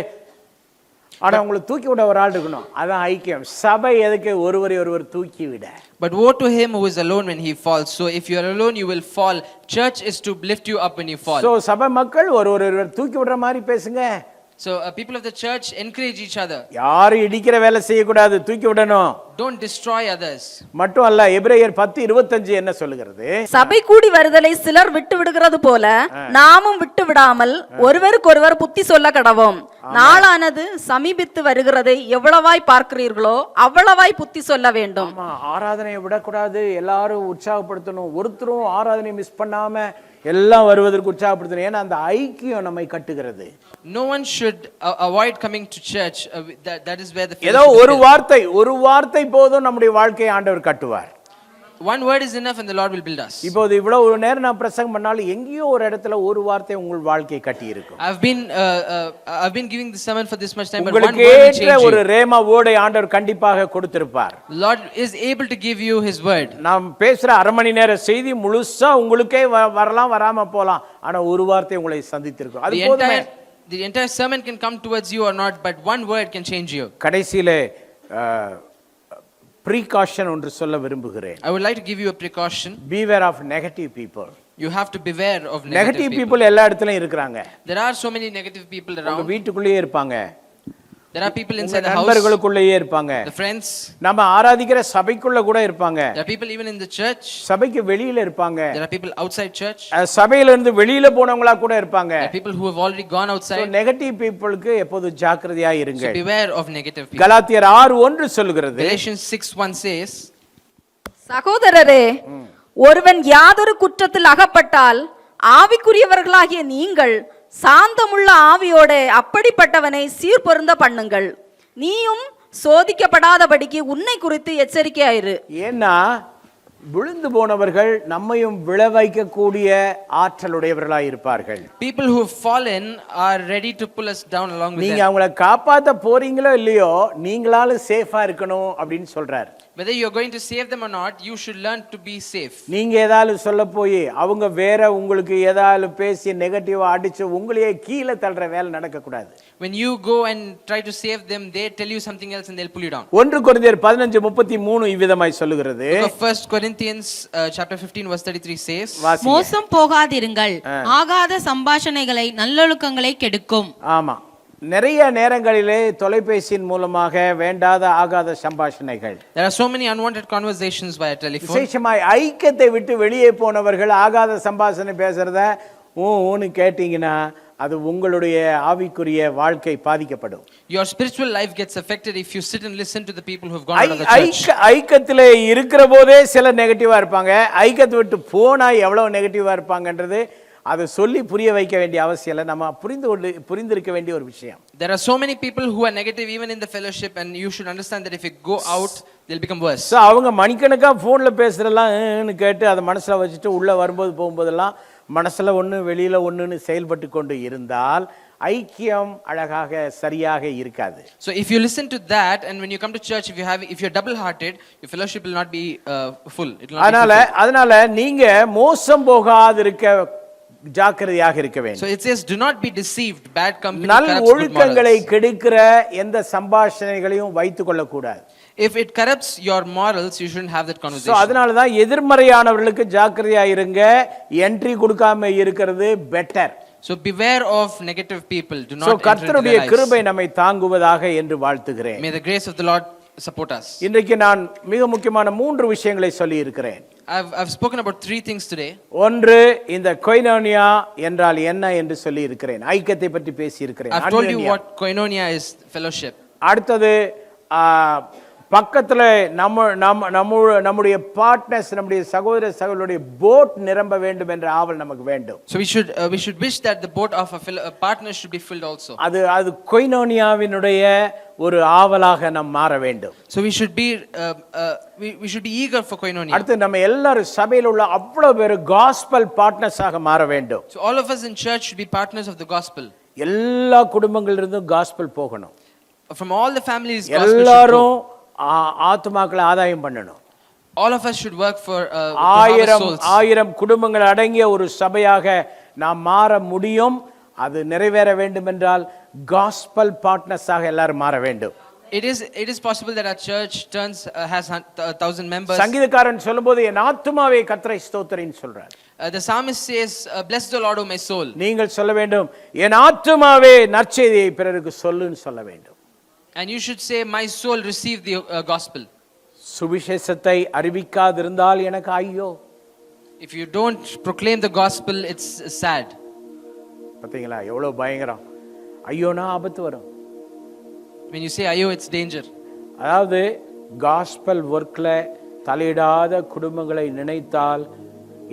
ஆனா உங்களை தூக்கி விட ஒரு ஆள் இருக்கணும். அதான் ஐக்கியம். சபை எதுக்கு? ஒருவர் தூக்கி விட. But woe to him who is alone when he falls. So if you are alone, you will fall. Church is to lift you up when you fall. So சபை மக்கள் ஒருவர் தூக்கி விடுற மாதிரி பேசுங்க. So people of the church encourage each other. யாரும் இடிக்கிற வேலை செய்யக்கூடாது, தூக்கி விடணும். Don't destroy others. மட்டும் அல்ல, எபிரேயர் 10:25 என்ன சொல்லுகிறது? சபை கூடி வருதலை சிலர் விட்டு விடுகிறது போல நாமும் விட்டு விடாமல் ஒருவருக்கொருவர் புத்தி சொல்ல கடவோம். நாளானது சமீபித்து வருகிறது, எவ்வளவாய் பார்க்கிறீர்களோ அவ்வளவாய் புத்தி சொல்ல வேண்டும். ஆராதனையை விடக்கூடாது, எல்லாரும் உற்சாகப்படுத்தணும். ஒருத்தரும் ஆராதனை மிஸ் பண்ணாம எல்லாம் வருவதற்கு உற்சாகப்படுத்தணும். ஏன்னா அந்த ஐக்கியம் நம்மை கட்டுகிறது. No one should avoid coming to church. That is where the ஏதோ ஒரு வார்த்தை போதும் நம்முடைய வாழ்க்கையை ஆண்டவர் கட்டுவார். one word is enough and the Lord will build us. இப்போது இவ்வளவு நேரம் நான் பிரசங்கம் பண்ணாலும் எங்கேயோ ஒரு இடத்துல ஒரு வார்த்தை உங்கள் வாழ்க்கையை கட்டி இருக்கும். I've been giving the sermon for this much time, but one உங்களுக்கு word will ஏற்ற change ஒரு you. ரேமா வேர்டை ஆண்டவர் கண்டிப்பாக கொடுத்திருப்பார். The Lord is able to give you His word. நாம் பேசுற அரை மணி நேர செய்தி முழுசா உங்களுக்கே வரலாம் வராம போலாம், ஆனா ஒரு வார்த்தை உங்களை சந்தித்திருக்கும். அது போதுமே. The entire sermon can come towards you or not, but one word can change you. கடைசியிலே precaution ஒன்று சொல்ல விரும்புகிறேன். I would like to give you a precaution. Beware of negative people. You have to beware of negative people எல்லா இடத்துலயும் இருக்காங்க. There are so many negative people around. உங்க வீட்டுக்குள்ளேயே இருப்பாங்க. There are people inside the house. நண்பர்களுக்குள்ளேயே இருப்பாங்க. The friends. நம்ம ஆராதிக்கிற சபைக்குள்ள கூட இருப்பாங்க. There are people even in the church. சபைக்கு வெளியில இருப்பாங்க. There are people outside church. சபையில இருந்து வெளியில போனவங்களா கூட இருப்பாங்க. There are people who have already gone outside. So negative peopleக்கு எப்போதும் ஜாக்கிரதையா இருங்க. So beware of negative people. கலாத்தியர் 6:1 சொல்கிறது. Galatians 6:1 says, சகோதரரே, ஒருவன் யாதொரு குற்றத்தில் அகப்பட்டால் ஆவிக்குரியவர்களாகிய நீங்கள் சாந்தமுள்ள ஆவியோட அப்படிப்பட்டவனை சீர்பொருந்த பண்ணுங்கள். நீயும் சோதிக்கப்படாதபடிக்கு உன்னை குறித்து எச்சரிக்கையாயிரு. ஏன்னா விழுந்து போனவர்கள் நம்மையும் விழ வைக்கக்கூடிய ஆற்றலுடையவர்களாய் இருப்பார்கள். people who have fallen are ready to pull us down along with them. நீங்க அவங்களை காப்பாத்த போறீங்களோ இல்லையோ, நீங்களால சேஃபா இருக்கணும் அப்படின்னு சொல்றார். Whether you are going to save them or not, you should learn to be safe. நீங்க ஏதாவது சொல்ல போய் அவங்க வேற உங்களுக்கு ஏதாவது பேசி நெகட்டிவா அடிச்சு உங்களையே கீழே தள்ளுற வேலை நடக்க கூடாது. When you go and try to save them, they tell you something else and they'll pull you down. 1 கொரிந்தியர் 15:33 இவ்விதமாய் சொல்லுகிறது. Book of 1 Corinthians chapter 15 verse 33 says, மோசம் போகாதிருங்கள், ஆகாத சம்பாஷணைகளை நல்லொழுக்கங்களை கெடுக்கும். ஆமா, நிறைய நேரங்களிலே தொலைபேசியின் மூலமாக வேண்டாத ஆகாத சம்பாஷணைகள். There are so many unwanted conversations via telephone. விசேஷமாய் ஐக்கியத்தை விட்டு வெளியே போனவர்கள் ஆகாத சம்பாஷணை பேசுறத ஊன்னு கேட்டீங்கன்னா அது உங்களுடைய ஆவிக்குரிய வாழ்க்கை பாதிக்கப்படும். Your spiritual life gets affected if you sit and listen to the people who have gone out of the church. ஐக்கியத்திலே இருக்கிற போதே சில நெகட்டிவா இருப்பாங்க, ஐக்கியத்தை விட்டு போனா எவ்வளவு நெகட்டிவா இருப்பாங்கன்றது அதை சொல்லி புரிய வைக்க வேண்டிய அவசியம் இல்லை, நம்ம புரிந்திருக்க வேண்டிய ஒரு விஷயம். There are so many people who are negative even in the fellowship, and you should understand that if you go out they'll become worse. So அவங்க மணிக்கணக்கா போன்ல பேசுறதெல்லாம் கேட்டு அதை மனசுல வச்சுட்டு உள்ள வரும்போது போகும்போதெல்லாம் மனசுல ஒண்ணு வெளியில ஒண்ணுன்னு செயல்பட்டு கொண்டு இருந்தால் ஐக்கியம் அழகாக சரியாக இருக்காது. So if you listen to that and when you come to church, if you're double hearted, your fellowship will not be full. It will not be full. அதனால நீங்க மோசம் போகாதிருக்க ஜாக்கிரதையாக இருக்க வேண்டும். So it says, do not be deceived. Bad company நல்ல corrupts good ஒழுக்கங்களை morals. கெடுக்கிற எந்த சம்பாஷணைகளையும் வைத்துக் கொள்ள கூடாது. If it corrupts your morals, you shouldn't have that conversation. So அதனால தான் எதிர்மறையானவர்களுக்கு ஜாக்கிரதையா இருங்க, என்ட்ரி கொடுக்காம இருக்கிறது better. So beware of negative people. Do not So enter into கர்த்தருடைய their lives. கிருபை நம்மை தாங்குவதாக என்று வாழ்த்துகிறேன். May the grace of the Lord support us. இன்றைக்கு நான் மிக முக்கியமான 3 விஷயங்களை சொல்லி இருக்கிறேன். I've spoken about 3 things today. ஒன்று, இந்த கொய்னோனியா என்றால் என்ன என்று சொல்லி இருக்கிறேன், ஐக்கியத்தை பற்றி பேசி இருக்கிறேன். I've told you what koinonia is, fellowship. அடுத்தது பக்கத்துல நம்முடைய பார்ட்னர்ஸ், நம்முடைய சகோதர சகோதரருடைய போட் நிரம்ப வேண்டும் என்ற ஆவல் நமக்கு வேண்டும். So we should wish that the boat of a partner should be filled also. அது கொய்னோனியாவினுடைய ஒரு ஆவலாக நாம் மாற வேண்டும். So we should be eager for koinonia. அடுத்து நம்ம எல்லாரும் சபையில் உள்ள அவ்வளவு பேர் காஸ்பல் பார்ட்னர்ஸாக மாற வேண்டும். So all of us in church should be partners of the gospel. எல்லா குடும்பங்களிலிருந்தும் காஸ்பல் போகணும். From all the families, gospel should எல்லாரும் ஆத்துமாக்களை ஆதாயம் பண்ணணும். All of us should work for souls. 1000 குடும்பங்கள் அடங்கிய ஒரு சபையாக நாம் மாற முடியும். அது நிறைவேற வேண்டும் என்றால் காஸ்பல் பார்ட்னர்ஸாக எல்லாரும் மாற வேண்டும். It is possible that our church has 1,000 members. சங்கீதக்காரன் சொல்லும்போது என் ஆத்துமாவே கர்த்தரை ஸ்தோத்திரின்னு சொல்றார். The psalmist says, bless the Lord, O my soul. நீங்கள் சொல்ல வேண்டும், என் ஆத்துமாவே நற்செய்தியை பிறருக்கு சொல்லுன்னு சொல்ல வேண்டும். And you should say, my soul receive the gospel. சுவிசேஷத்தை அறிவிக்காதிருந்தால் எனக்கு ஐயோ. If you don't proclaim the gospel, it's sad. பாத்தீங்களா எவ்வளவு பயங்கரம். ஐயோனா ஆபத்து வரும். When you say ஐயோ, it's danger. அதாவது காஸ்பல் ஒர்க்ல தலையிடாத குடும்பங்களை நினைத்தால்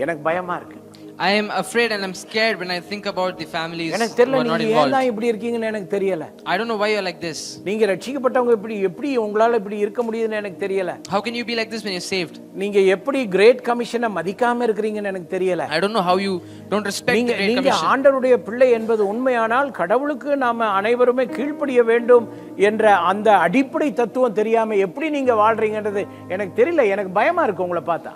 எனக்கு பயமா இருக்கு. I am afraid and I'm scared when I think about the families who எனக்கு தெரியல are not நீங்க ஏன் தான் involved. இப்படி இருக்கீங்கன்னு எனக்கு தெரியல. I don't know why you're like this. நீங்க ரட்சிக்கப்பட்டவங்க எப்படி உங்களால இப்படி இருக்க முடியுதுன்னு எனக்கு தெரியல. How can you be like this when you're saved? நீங்க எப்படி கிரேட் கமிஷனை மதிக்காம இருக்கீங்கன்னு எனக்கு தெரியல. I don't know how you don't respect the Great நீங்க Commission. ஆண்டவருடைய பிள்ளை என்பது உண்மையானால் கடவுளுக்கு நாம அனைவருமே கீழ்ப்படிய வேண்டும் என்ற அந்த அடிப்படை தத்துவம் தெரியாம எப்படி நீங்க வாழ்றீங்கன்றது எனக்கு தெரியல. எனக்கு பயமா இருக்கு உங்களை பார்த்தா.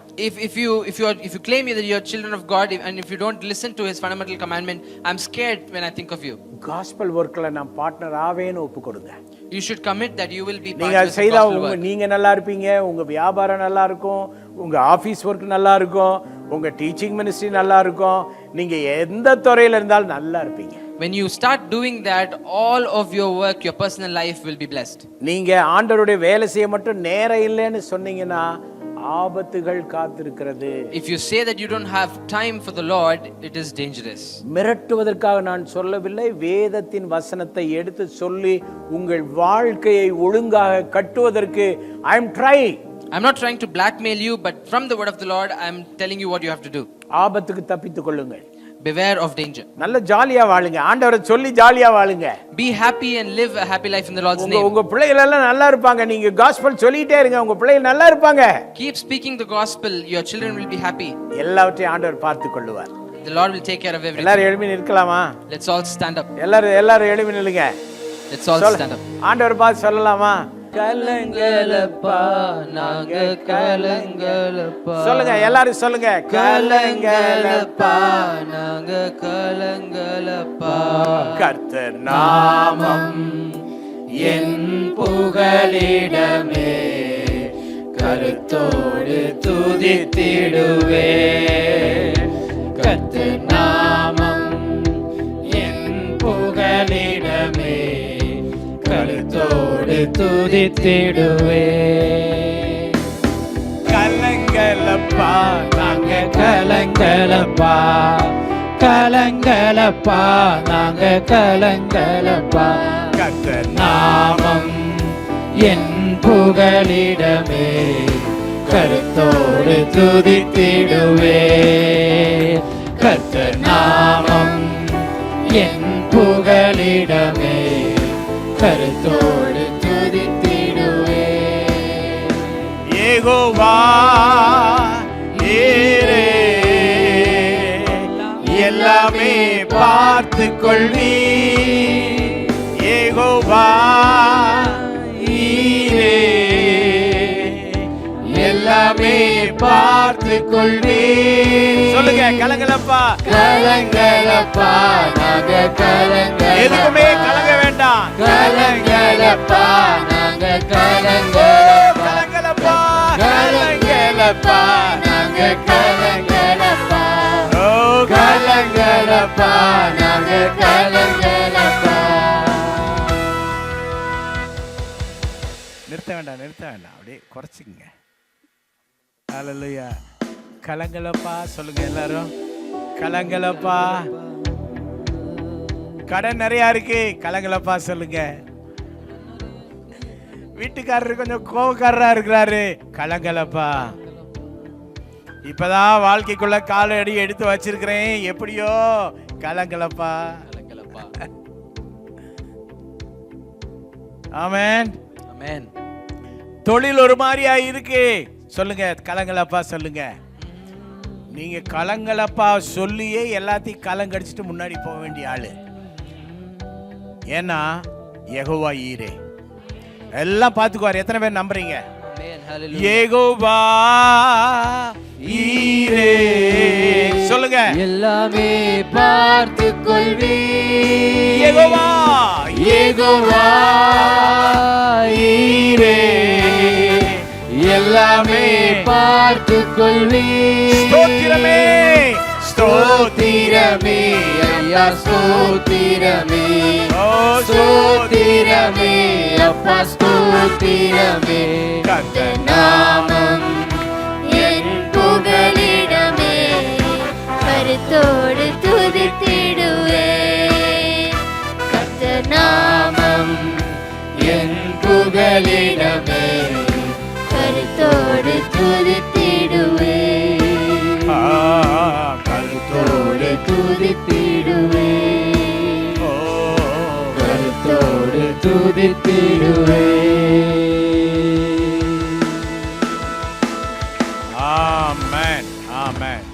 If you claim that you're children of God and if you don't listen to his fundamental commandment, I'm scared when I think of you. Gospel வர்க்ல நான் பார்ட்னர் ஆவேன்னு ஒப்புக்கொடுங்க. You should commit that you will be நீங்க partners in செய்தா gospel work. நீங்க நல்லா இருப்பீங்க, உங்க வியாபாரம் நல்லா இருக்கும், உங்க ஆபீஸ் ஒர்க் நல்லா இருக்கும், உங்க டீச்சிங் மினிஸ்ட்ரி நல்லா இருக்கும், நீங்க எந்த துறையில இருந்தாலும் நல்லா இருப்பீங்க. When you start doing that, all of your work, your personal life will be blessed. நீங்க ஆண்டவருடைய வேலை செய்ய மட்டும் நேரம் இல்லைன்னு சொன்னீங்கன்னா ஆபத்துகள் காத்திருக்கிறது. If you say that you don't have time for the Lord, it is dangerous. மிரட்டுவதற்காக நான் சொல்லவில்லை, வேதத்தின் வசனத்தை எடுத்து சொல்லி உங்கள் வாழ்க்கையை ஒழுங்காக கட்டுவதற்கு I am trying. I'm not trying to blackmail you, but from the word of the Lord, I'm telling you what you have to do. ஆபத்துக்கு தப்பித்துக் கொள்ளுங்கள். Beware of danger. நல்ல ஜாலியா வாழுங்க, ஆண்டவரை சொல்லி ஜாலியா வாழுங்க. Be happy and live a happy life in the Lord's name. உங்க பிள்ளைகள் எல்லாம் நல்லா இருப்பாங்க. நீங்க காஸ்பல் சொல்லிட்டே இருங்க, உங்க பிள்ளைகள் நல்லா இருப்பாங்க. Keep speaking the gospel, your children will be happy. எல்லாவற்றையும் ஆண்டவர் பார்த்துக் கொள்ளுவார். The Lord will take care of everything. எல்லாரும் எழும்பி நிற்கலாமா? Let's all stand up. எல்லாரும் எழும்பி நில்லுங்க. Let's all stand up. ஆண்டவர் பார்த்து சொல்லலாமா? கலங்கலப்பா நாங்க கலங்கலப்பா. சொல்லுங்க, எல்லாரும் சொல்லுங்க. கலங்கலப்பா நாங்க கலங்கலப்பா. கர்த்தர் நாமம் என் புகலிடமே கருத்தோடு துதித்திடுவே. கர்த்தர் நாமம் என் புகலிடமே கருத்தோடு துதித்திடுவே. கலங்கலப்பா நாங்க கலங்கலப்பா கலங்கலப்பா நாங்க கலங்கலப்பா. கர்த்தர் நாமம் என் புகலிடமே கருத்தோடு துதித்திடுவே. கர்த்தர் நாமம் என் புகலிடமே கருத்தோடு துதித்திடுவே. யெகோவா நீரே எல்லாமே பார்த்து கொள்வி. யெகோவா நீரே எல்லாமே பார்த்து கொள்வி. சொல்லுங்க, கலங்கலப்பா கலங்கலப்பா நாங்க கலங்கலப்பா. எதுக்குமே கலங்க வேண்டாம். கலங்கலப்பா நாங்க கலங்கலப்பா. கலங்கலப்பா கலங்கலப்பா நாங்க கலங்கலப்பா. ஓ கலங்கலப்பா நாங்க கலங்கலப்பா. நிறுத்த வேண்டாம், அப்படியே குறைச்சிக்கங்க. ஹல்லேலூயா. கலங்கலப்பா சொல்லுங்க எல்லாரும். கலங்கலப்பா. கடன் நிறைய இருக்கு, கலங்கலப்பா சொல்லுங்க. வீட்டுக்காரர் கொஞ்சம் கோவக்காரரா இருக்கிறாரு, கலங்கலப்பா. இப்பதான் வாழ்க்கைக்குள்ள கால அடி எடுத்து வச்சிருக்கிறேன், எப்படியோ கலங்கலப்பா. ஆமென். Amen. தொழில் ஒரு மாதிரியா இருக்கு, சொல்லுங்க கலங்கலப்பா சொல்லுங்க. நீங்க கலங்கலப்பா சொல்லியே எல்லாத்தையும் கலங்கடிச்சிட்டு முன்னாடி போக வேண்டிய ஆளு. ஏன்னா யெகோவா ஈரே எல்லாம் பார்த்துக்குவார். எத்தனை பேர் நம்புறீங்க? யெகோவா ஈரே சொல்லுங்க. எல்லாமே பார்த்து கொள்வி. யெகோவா யெகோவா ஈரே எல்லாமே பார்த்து கொள்வி. ஸ்தோத்திரமே ஸ்தோத்திரமே ஐயா ஸ்தோத்திரமே. ஸ்தோத்திரமே அப்பா ஸ்தோத்திரமே. கர்த்தர் நாமம் என் புகலிடமே கருத்தோடு துதித்திடுவே. கர்த்தர் நாமம் என் புகலிடமே கருத்தோடு துதித்திடுவே. கருத்தோடு துதித்திடுவே. ஆமென் ஆமென்.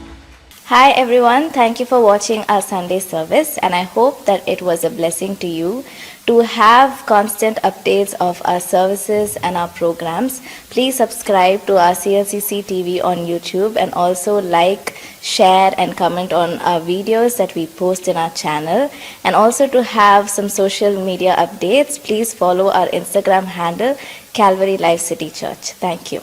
Hi everyone, thank you for watching our Sunday service, and I hope that it was a blessing to you. To have constant updates of our services and our programs, please subscribe to our CLCC TV on YouTube, and also like, share and comment on our videos that we post in our channel. And also to have some social media updates, please follow our Instagram handle, Calvary Life City Church. Thank you.